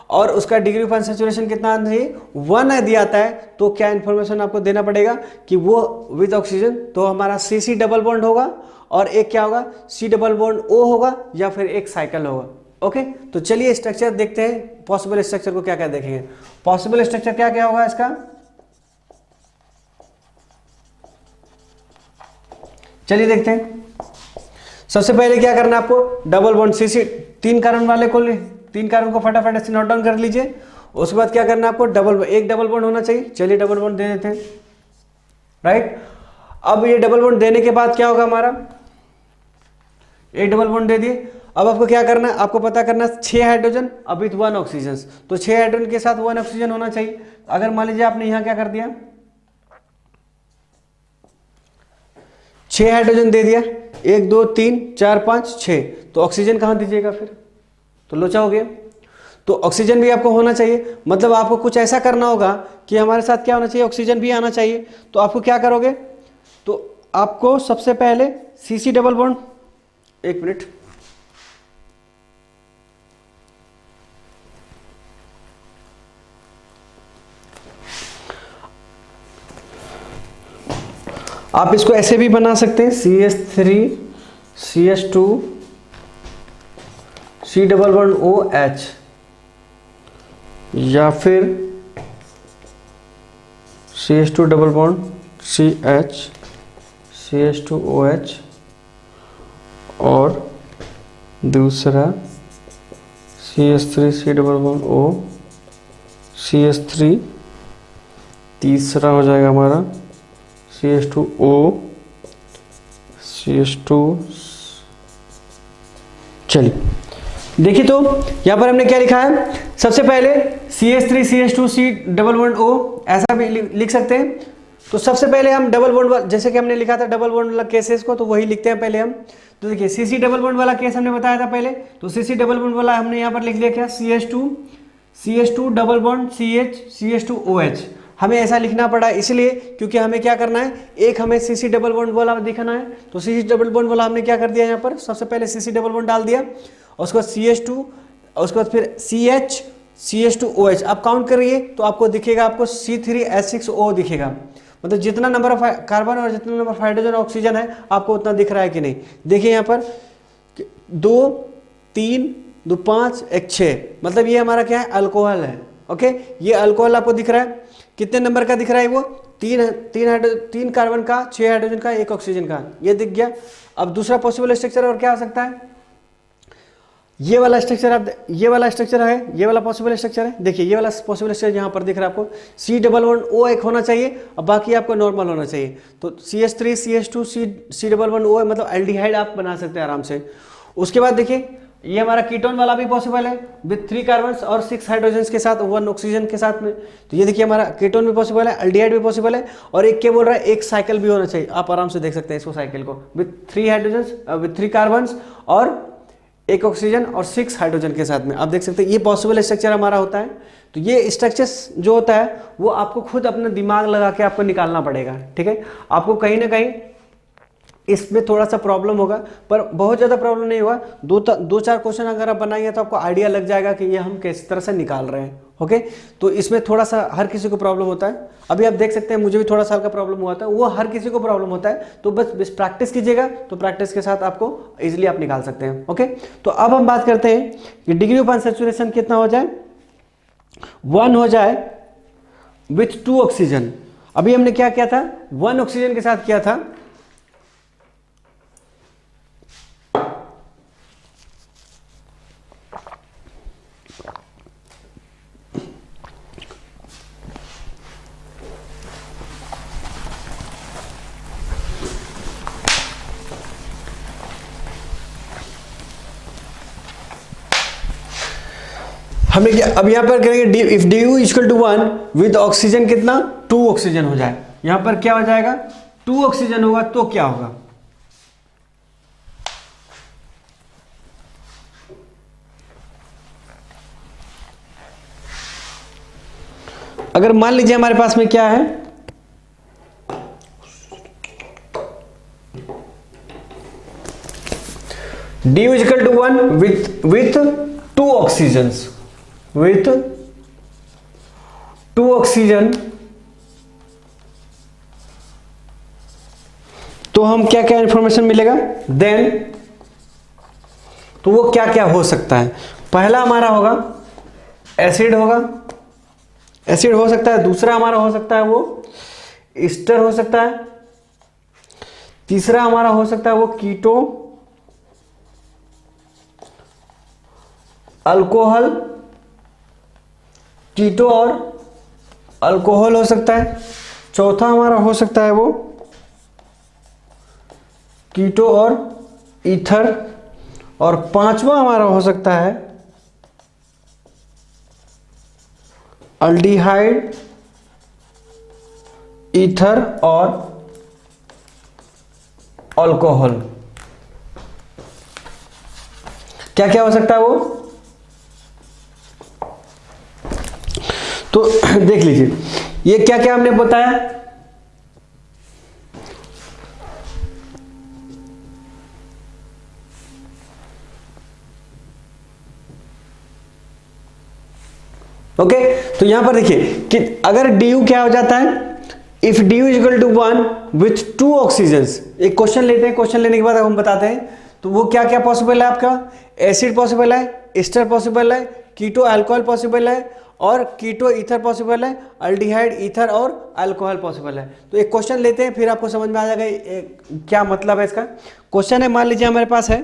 और उसका डिग्री ऑफ अनसैचुरेशन कितना आना चाहिए, 1 यदि आता है तो क्या इन्फॉर्मेशन आपको देना पड़ेगा कि वो विद ऑक्सीजन, तो हमारा CC डबल बॉन्ड होगा और एक क्या होगा, C डबल बॉन्ड O होगा या फिर एक साइकिल होगा। ओके, तो चलिए स्ट्रक्चर देखते हैं, पॉसिबल स्ट्रक्चर को क्या क्या देखेंगे। पॉसिबल स्ट्रक्चर क्या क्या होगा इसका, चलिए देखते हैं। सबसे पहले क्या करना है आपको, डबल बॉन्ड CC, 3 कार्बन वाले को 3 कार्बन को फटाफट से नोट डाउन कर लीजिए। उसके बाद क्या करना है आपको, एक डबल बॉन्ड होना चाहिए। चलिए डबल बॉन्ड दे देते हैं, राइट। अब ये डबल बॉन्ड देने के बाद क्या होगा हमारा, एक डबल बॉन्ड दे दिए। अब आपको क्या करना है, आपको पता करना 6 हाइड्रोजन अब विथ 1 ऑक्सीजन, तो 6 हाइड्रोजन के साथ 1 ऑक्सीजन होना चाहिए। अगर मान लीजिए आपने यहां क्या कर दिया, 6 हाइड्रोजन दे दिया, 1 2 3 4 5 6, तो ऑक्सीजन कहां दीजिएगा फिर, तो लोचा हो गया। तो ऑक्सीजन भी आपको होना चाहिए, मतलब आपको कुछ ऐसा करना होगा कि हमारे साथ क्या होना चाहिए, ऑक्सीजन भी आना चाहिए। तो आपको क्या करोगे, तो आपको सबसे पहले CC डबल बॉन्ड, एक मिनट, आप इसको ऐसे भी बना सकते हैं, CH3 CH2 C double bond OH, या फिर CH2 double bond CH CH2OH, और दूसरा CH3 C double bond O CH3, तीसरा हो जाएगा हमारा CH2O CH2। चलिए देखिए, तो यहां पर हमने क्या लिखा है, सबसे पहले CH3 CH2 C double bond O, ऐसा भी लिख सकते हैं। तो सबसे पहले हम डबल बॉन्ड, जैसे कि हमने लिखा था डबल बॉन्ड वाला केसेस को, तो वही लिखते हैं पहले हम। तो देखिए CC डबल बॉन्ड वाला केस हमने बताया था पहले, तो CC डबल बॉन्ड वाला हमने यहाँ पर लिख लिया क्या, CH2 डबल बॉन्ड CH2OH। हमें ऐसा लिखना पड़ा इसलिए क्योंकि हमें क्या करना है, एक हमें CC डबल बॉन्ड वाला दिखाना है। तो CC डबल बॉन्ड वाला हमने क्या कर दिया, यहाँ पर सबसे पहले CC डबल बॉन्ड डाल दिया, और उसके बाद CH2, और उसके बाद फिर CH CH2OH। आप काउंट करिए तो आपको दिखेगा, आपको C3H6O दिखेगा, मतलब जितना नंबर ऑफ कार्बन और जितना नंबर ऑफ हाइड्रोजन और ऑक्सीजन है आपको उतना दिख रहा है कि नहीं। देखिए यहाँ पर 2 3 2 5 1 6, मतलब ये हमारा क्या है, अल्कोहल है। ओके, ये अल्कोहल आपको दिख रहा है, कितने नंबर का दिख रहा है वो, 3 कार्बन का, 6 हाइड्रोजन का, 1 ऑक्सीजन का, ये दिख गया। अब दूसरा पॉसिबल स्ट्रक्चर और क्या हो सकता है, ये वाला स्ट्रक्चर, आप ये वाला स्ट्रक्चर है, ये वाला पॉसिबल स्ट्रक्चर है। देखिए ये वाला पॉसिबल स्ट्रक्चर यहाँ पर दिख रहा है आपको, C डबल बॉन्ड O एक होना चाहिए और बाकी आपको नॉर्मल होना चाहिए। तो CH3 CH2 C double bond O, मतलब एल्डिहाइड आप बना सकते हैं आराम से। उसके बाद देखिए ये हमारा कीटोन वाला भी पॉसिबल है विथ 3 कार्बन और 6 हाइड्रोजन के साथ, 1 ऑक्सीजन के साथ में। तो ये देखिए हमारा कीटोन भी पॉसिबल है, एल्डिहाइड भी पॉसिबल है, और एक क्या बोल रहा है, एक साइकिल भी होना चाहिए। आप आराम से देख सकते हैं इसको, साइकिल को विथ 3 हाइड्रोजन विथ 3 कार्बन और 1 ऑक्सीजन और 6 हाइड्रोजन के साथ में। आप देख सकते हैं ये पॉसिबल स्ट्रक्चर हमारा होता है। तो ये स्ट्रक्चर्स जो होता है वो आपको खुद अपना दिमाग लगा के आपको निकालना पड़ेगा, ठीक है। आपको कहीं ना कहीं इसमें थोड़ा सा प्रॉब्लम होगा, पर बहुत ज़्यादा प्रॉब्लम नहीं होगा। 2-4 क्वेश्चन अगर आप बनाएंगे तो आपको आइडिया लग जाएगा कि ये हम किस तरह से निकाल रहे हैं। ओके, तो इसमें थोड़ा सा हर किसी को प्रॉब्लम होता है। अभी आप देख सकते हैं मुझे भी थोड़ा सा का प्रॉब्लम हुआ था, वो हर किसी को प्रॉब्लम होता है। तो बस प्रैक्टिस कीजिएगा, तो प्रैक्टिस के साथ आपको ईजिली आप निकाल सकते हैं। ओके, तो अब हम बात करते हैं कि डिग्री ऑफ अनसैचुरेशन कितना हो जाए, 1 हो जाए विथ 2 ऑक्सीजन। अभी हमने क्या किया था, 1 ऑक्सीजन के साथ किया था। हमने क्या अब यहां पर करेंगे, if DU equal to 1 with oxygen कितना, 2 ऑक्सीजन हो जाए। यहां पर क्या हो जाएगा, 2 ऑक्सीजन होगा तो क्या होगा, अगर मान लीजिए हमारे पास में क्या है, DU equal to 1 with 2 oxygen, with 2 oxygen, तो हम क्या क्या इंफॉर्मेशन मिलेगा देन, तो वो क्या क्या हो सकता है। पहला हमारा होगा एसिड होगा, एसिड हो सकता है। दूसरा हमारा हो सकता है वो ईस्टर हो सकता है। तीसरा हमारा हो सकता है वो कीटो, अल्कोहल, कीटो और अल्कोहल हो सकता है। चौथा हमारा हो सकता है वो कीटो और ईथर। और पांचवा हमारा हो सकता है अल्डिहाइड, ईथर और अल्कोहल। क्या क्या हो सकता है वो, तो देख लीजिए ये क्या क्या हमने बताया। ओके तो यहां पर देखिए कि अगर डी क्या हो जाता है, if D U equal to 1 with 2 oxygens. एक क्वेश्चन लेते हैं, क्वेश्चन लेने के बाद हम बताते हैं तो वो क्या क्या पॉसिबल है आपका, एसिड पॉसिबल है, एस्टर पॉसिबल है, कीटो अल्कोहल पॉसिबल है और कीटो ईथर पॉसिबल है, अल्डिहाइड, ईथर और अल्कोहल पॉसिबल है। तो एक क्वेश्चन लेते हैं फिर आपको समझ में आ जाएगा क्या मतलब है इसका। क्वेश्चन है, मान लीजिए हमारे पास है,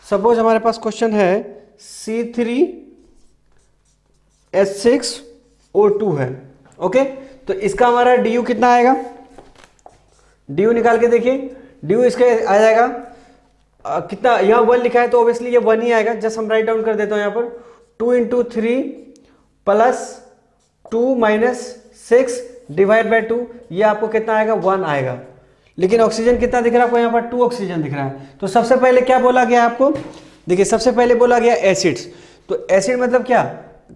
सपोज हमारे पास क्वेश्चन है C3H6O2 है। ओके तो इसका हमारा डी कितना आएगा, डी निकाल के देखिए, डी इसका आ जाएगा कितना, यहाँ 1 लिखा है तो ऑब्वियसली ये 1 ही आएगा। जस्ट हम राइट डाउन कर देता हूँ यहाँ पर 2 × 3 + 2 - 6 डिवाइड बाई 2, ये आपको कितना आएगा 1 आएगा। लेकिन ऑक्सीजन कितना दिख रहा है आपको, यहाँ पर 2 ऑक्सीजन दिख रहा है। तो सबसे पहले क्या बोला गया आपको, देखिए सबसे पहले बोला गया एसिड्स। तो एसिड मतलब क्या,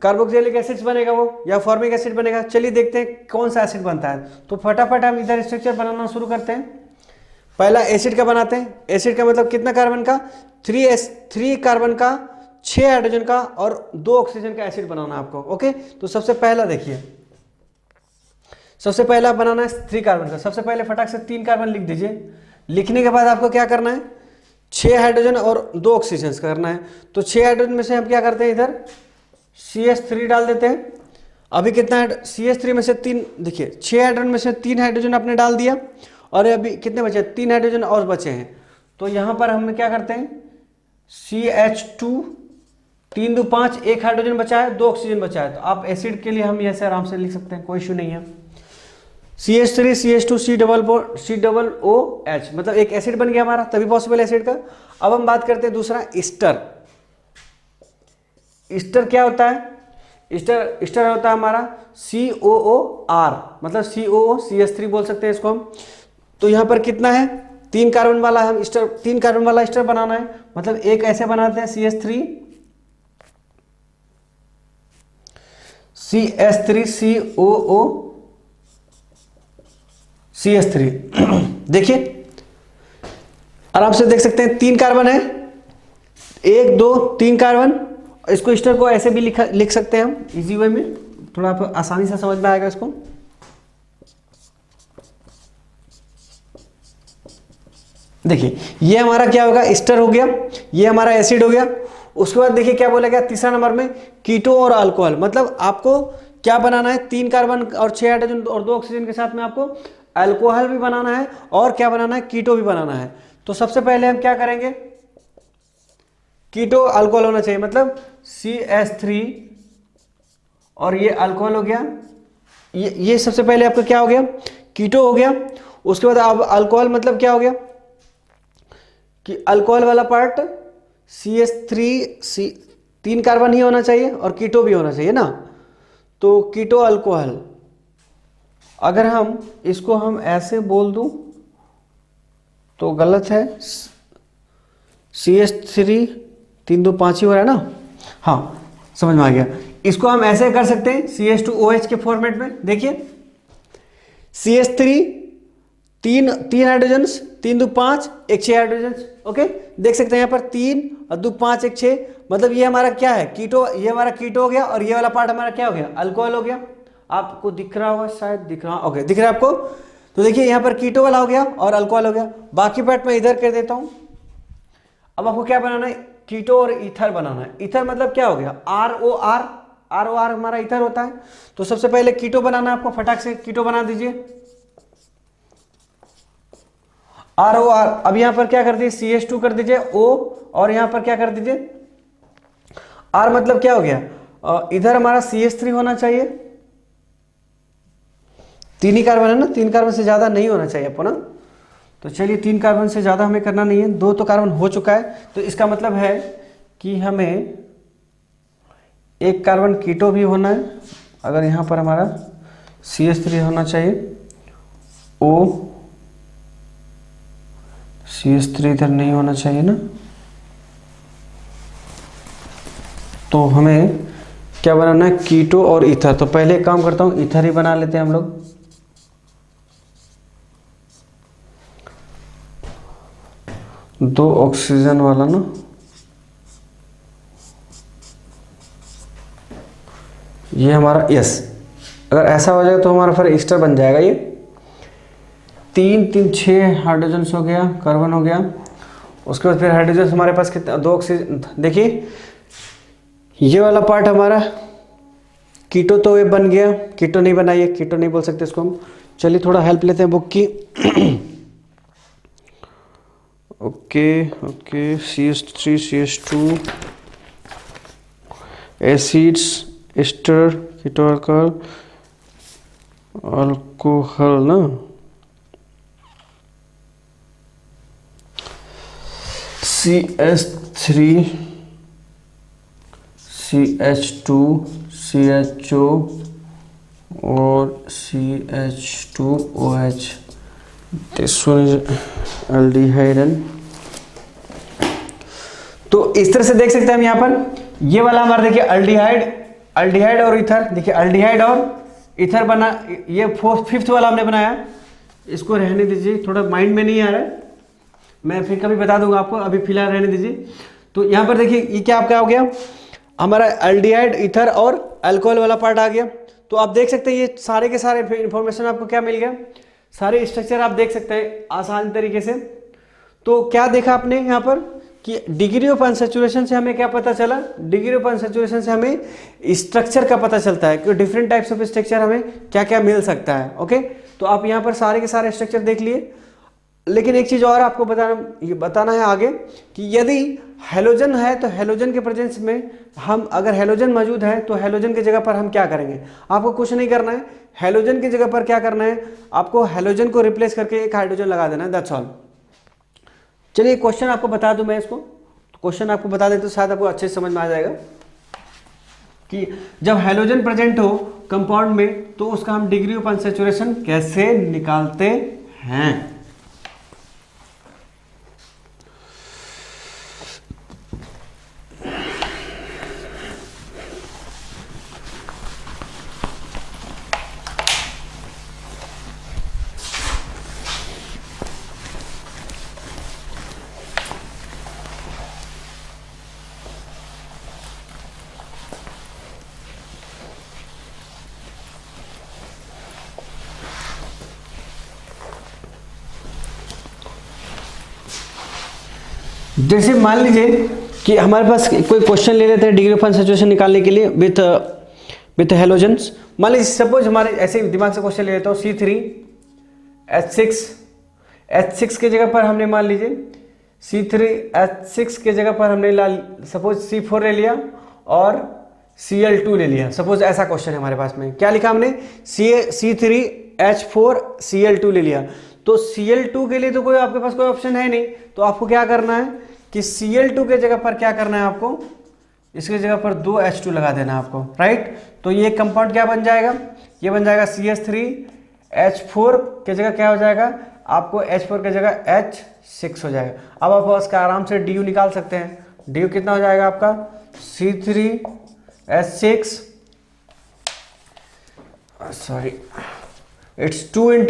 कार्बोक्सिलिक एसिड्स बनेगा वो या फॉर्मिक एसिड बनेगा। चलिए देखते हैं कौन सा एसिड बनता है। तो फटाफट हम इधर स्ट्रक्चर बनाना शुरू करते हैं। पहला एसिड का बनाते हैं। एसिड का मतलब कितना कार्बन का, 3 कार्बन का, 6 हाइड्रोजन का और 2 ऑक्सीजन का एसिड बनाना है आपको। ओके तो सबसे पहला देखिए, सबसे पहला बनाना है 3 कार्बन का। सबसे पहले फटाक से 3 कार्बन लिख दीजिए। लिखने के बाद आपको क्या करना है, 6 हाइड्रोजन और 2 ऑक्सीजन करना है। तो 6 हाइड्रोजन में से हम क्या करते हैं, इधर CH3 डाल देते हैं। अभी कितना है, CH3 में से 3, देखिए 6 हाइड्रोजन में से 3 हाइड्रोजन आपने डाल दिया और अभी कितने बचे, 3 हाइड्रोजन और बचे हैं। तो यहाँ पर हम क्या करते हैं, CH2 3 2 5, 1 हाइड्रोजन बचा है, 2 ऑक्सीजन बचा है। तो आप एसिड के लिए हम ऐसे आराम से लिख सकते हैं, कोई इशू नहीं है। CH3 CH2 COOH, मतलब एक एसिड बन गया हमारा, तभी पॉसिबल एसिड का। अब हम बात करते हैं दूसरा ईस्टर। ईस्टर क्या होता है, ईस्टर होता है हमारा COOR, मतलब COOCH3 बोल सकते हैं इसको हम। तो यहाँ पर कितना है, 3 कार्बन वाला हम ईस्टर, 3 कार्बन वाला ईस्टर बनाना है। मतलब एक ऐसे बनाते हैं CH3 CH3COOCH3 देखिए आराम से देख सकते हैं, 3 कार्बन है, 1 2 3 कार्बन। इसको ईस्टर को ऐसे भी लिख सकते हैं हम इजी वे में, थोड़ा आप आसानी से समझ में आएगा इसको। देखिए ये हमारा क्या होगा, ईस्टर हो गया, ये हमारा एसिड हो गया। उसके बाद देखिए क्या बोला गया तीसरा नंबर में, कीटो और अल्कोहल। मतलब आपको क्या बनाना है, 3 कार्बन और 6 हाइड्रोजन और 2 ऑक्सीजन के साथ में आपको अल्कोहल भी बनाना है और क्या बनाना है, कीटो भी बनाना है। तो सबसे पहले हम क्या करेंगे, कीटो अल्कोहल होना चाहिए, मतलब CH3 और ये अल्कोहल हो गया। ये सबसे पहले आपका क्या हो गया, कीटो हो गया। उसके बाद अब अल्कोहल मतलब क्या हो गया कि अल्कोहल वाला पार्ट CH3 3 कार्बन ही होना चाहिए और कीटो भी होना चाहिए ना। तो कीटो अल्कोहल, अगर हम इसको हम ऐसे बोल दूं तो गलत है, CH3 3 2 5 ही हो रहा है ना। हाँ समझ में आ गया। इसको हम ऐसे कर सकते हैं CH2OH के फॉर्मेट में। देखिए CH3 3 हाइड्रोजन, 3 2 5, 1 6 हाइड्रोजन। ओके देख सकते हैं यहाँ पर 3 और 2 5 1 6, मतलब ये हमारा क्या है, कीटो, ये हमारा कीटो हो गया और ये वाला पार्ट हमारा क्या हो गया, अल्कोहल हो गया। आपको दिख रहा होगा शायद, दिख रहा, ओके दिख रहा है आपको। तो देखिए यहाँ पर कीटो वाला हो गया और अल्कोहल हो गया। बाकी पार्ट मैं इधर कर देता हूँ। अब आपको क्या बनाना है, कीटो और ईथर बनाना है। ईथर मतलब क्या हो गया, ROR, ROR हमारा ईथर होता है। तो सबसे पहले कीटो बनाना है आपको, फटाक से कीटो बना दीजिए, ROR। अब यहां पर क्या कर दीजिए, CH2 कर दीजिए O, और यहां पर क्या कर दीजिए R, मतलब क्या हो गया, इधर हमारा CH3 होना चाहिए। 3 ही कार्बन है ना, 3 कार्बन से ज्यादा नहीं होना चाहिए आपको ना। तो चलिए 3 कार्बन से ज्यादा हमें करना नहीं है, 2 तो कार्बन हो चुका है। तो इसका मतलब है कि हमें 1 कार्बन कीटो भी होना है। अगर यहाँ पर हमारा CH3 होना चाहिए, O, CH3 इधर नहीं होना चाहिए ना। तो हमें क्या बनाना है, कीटो और ईथर। तो पहले एक काम करता हूँ, ईथर ही बना लेते हैं हम लोग। दो ऑक्सीजन वाला ना, ये हमारा यस, अगर ऐसा हो जाए तो हमारा फिर ईस्टर बन जाएगा। ये 3 3 6 हाइड्रोजन हो गया, कार्बन हो गया। उसके बाद फिर हाइड्रोजन हमारे पास कितना, 2 ऑक्सीजन। देखिए ये वाला पार्ट हमारा कीटो तो ये बन गया, कीटो नहीं बनाइए, कीटो नहीं बोल सकते इसको हम। चलिए थोड़ा हेल्प लेते हैं बुक की। Okay okay, CH3 CH2 acids, ester, keto alcohol, alcohol ना, CH3 CH2 CHO और CH2OH। This one is aldehyde. तो इस तरह से देख सकते हैं हम यहाँ पर, ये वाला हमारा देखिए अल्डिहाइड और ईथर। देखिए अल्डिहाइड और ईथर बना, ये 5th वाला हमने बनाया। इसको रहने दीजिए, थोड़ा माइंड में नहीं आ रहा है, मैं फिर कभी बता दूंगा आपको, अभी फिलहाल रहने दीजिए। तो यहाँ पर देखिए ये क्या आपका हो गया, हमारा अल्डिहाइड, ईथर और अल्कोहल वाला पार्ट आ गया। तो आप देख सकते हैं ये सारे के सारे इंफॉर्मेशन आपको क्या मिल गया, सारे स्ट्रक्चर आप देख सकते हैं आसान तरीके से। तो क्या देखा आपने यहाँ पर कि डिग्री ऑफ अनसैचुरेशन से हमें क्या पता चला, डिग्री ऑफ अनसैचुरेशन से हमें स्ट्रक्चर का पता चलता है कि डिफरेंट टाइप्स ऑफ स्ट्रक्चर हमें क्या क्या मिल सकता है। ओके, तो आप यहाँ पर सारे के सारे स्ट्रक्चर देख लिए। लेकिन एक चीज और आपको बताना है आगे कि यदि हेलोजन है तो हेलोजन के प्रेजेंस में हम, अगर हेलोजन मौजूद है तो हेलोजन की जगह पर हम क्या करेंगे, आपको कुछ नहीं करना है। हेलोजन की जगह पर क्या करना है, आपको हेलोजन को रिप्लेस करके एक हाइड्रोजन लगा देना है, दैट्स ऑल। चलिए क्वेश्चन आपको बता दूं मैं इसको, क्वेश्चन आपको बता दें तो शायद आपको अच्छे से समझ में आ जाएगा कि जब हेलोजन प्रेजेंट हो कंपाउंड में तो उसका हम डिग्री ऑफ अनसैचुरेशन कैसे निकालते हैं। जैसे मान लीजिए कि हमारे पास कोई क्वेश्चन ले लेते हैं डिग्री ऑफ अनसैचुरेशन निकालने के लिए विथ हेलोजन्स। मान लीजिए सपोज हमारे ऐसे दिमाग से क्वेश्चन ले लेता हूँ, C3H6 के जगह पर हमने मान लीजिए C3H6 के जगह पर हमने सपोज C4 ले लिया और Cl2 ले लिया। सपोज ऐसा क्वेश्चन है हमारे पास में, क्या लिखा हमने, C3H4Cl2 ले लिया। तो Cl2 के लिए तो कोई आपके पास कोई ऑप्शन है नहीं, तो आपको क्या करना है कि Cl2 के जगह पर क्या करना है आपको, इसके जगह पर 2H2 लगा देना है आपको, राइट। तो ये कंपाउंड क्या बन जाएगा, ये बन जाएगा CH3H4 के जगह क्या हो जाएगा, आपको H4 के जगह H6 हो जाएगा। अब आप उसका आराम से DU निकाल सकते हैं। DU कितना हो जाएगा आपका, C3H6 sorry it's 2 ×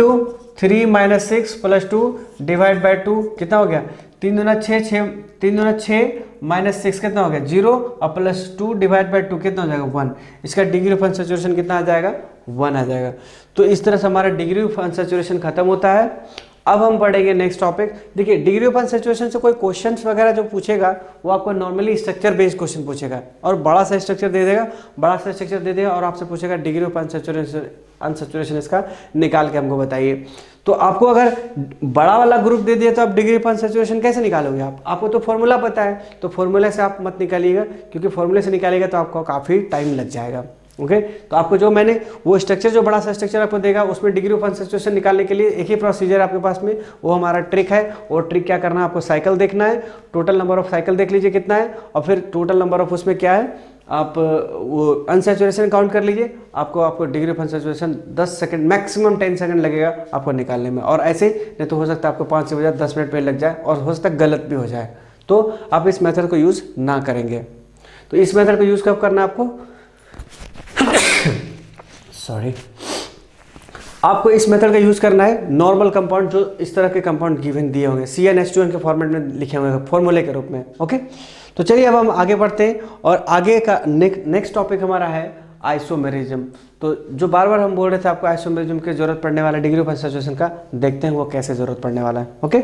3 - 6 + 2 divide by 2 कितना हो गया, 3 दूना 6, 3 दूना 6 माइनस 6 कितना हो गया 0 और प्लस 2 डिवाइड बाई 2 कितना हो जाएगा 1। इसका डिग्री ऑफ अनसैचुरेशन कितना आ जाएगा 1 आ जाएगा। तो इस तरह से हमारा डिग्री ऑफ अनसैचुरेशन खत्म होता है। अब हम पढ़ेंगे नेक्स्ट टॉपिक। देखिए डिग्री ऑफ अनसैचुरेशन से कोई क्वेश्चंस वगैरह जो पूछेगा वो आपको नॉर्मली स्ट्रक्चर बेस्ड क्वेश्चन पूछेगा और बड़ा सा स्ट्रक्चर दे देगा और आपसे पूछेगा डिग्री ऑफ अनसैचुरेशन इसका निकाल के हमको बताइए। तो आपको अगर बड़ा वाला ग्रुप दे दिया तो आप डिग्री ऑफ अनसैचुरेशन कैसे निकालोगे आपको तो फॉर्मूला पता है, तो फॉर्मूले से आप मत निकालिएगा क्योंकि फॉर्मूले से निकालिएगा तो आपको काफ़ी टाइम लग जाएगा। ओके तो आपको जो मैंने वो स्ट्रक्चर जो बड़ा सा स्ट्रक्चर आपको देगा उसमें डिग्री ऑफ अनसैचुरेशन निकालने के लिए एक ही प्रोसीजर आपके पास में, वो हमारा ट्रिक है। और ट्रिक क्या करना है, आपको साइकिल देखना है, टोटल नंबर ऑफ साइकिल देख लीजिए कितना है और फिर टोटल नंबर ऑफ उसमें क्या है आप वो अनसैचुरेशन काउंट कर लीजिए। आपको degree of unsaturation 10 second maximum 10 second लगेगा आपको निकालने में। और ऐसे नहीं तो हो सकता है आपको 5 से बजाय 10 मिनट पे लग जाए और हो सकता है गलत भी हो जाए, तो आप इस मेथड को यूज़ ना करेंगे। तो इस मेथड को यूज़ कब करना है आपको इस मेथड का यूज़ करना है नॉर्मल कंपाउंड जो इस तरह के कंपाउंड गिवन दिए होंगे CnH2n के फॉर्मेट में लिखे होंगे फॉर्मूले के रूप में। ओके तो चलिए अब हम आगे बढ़ते हैं और आगे का नेक्स्ट टॉपिक हमारा है आइसोमेरिज्म। तो जो बार बार हम बोल रहे थे आपको आइसोमेरिज्म की जरूरत पड़ने वाला डिग्री ऑफ अनसैचुरेशन का, देखते हैं वो कैसे जरूरत पड़ने वाला है। ओके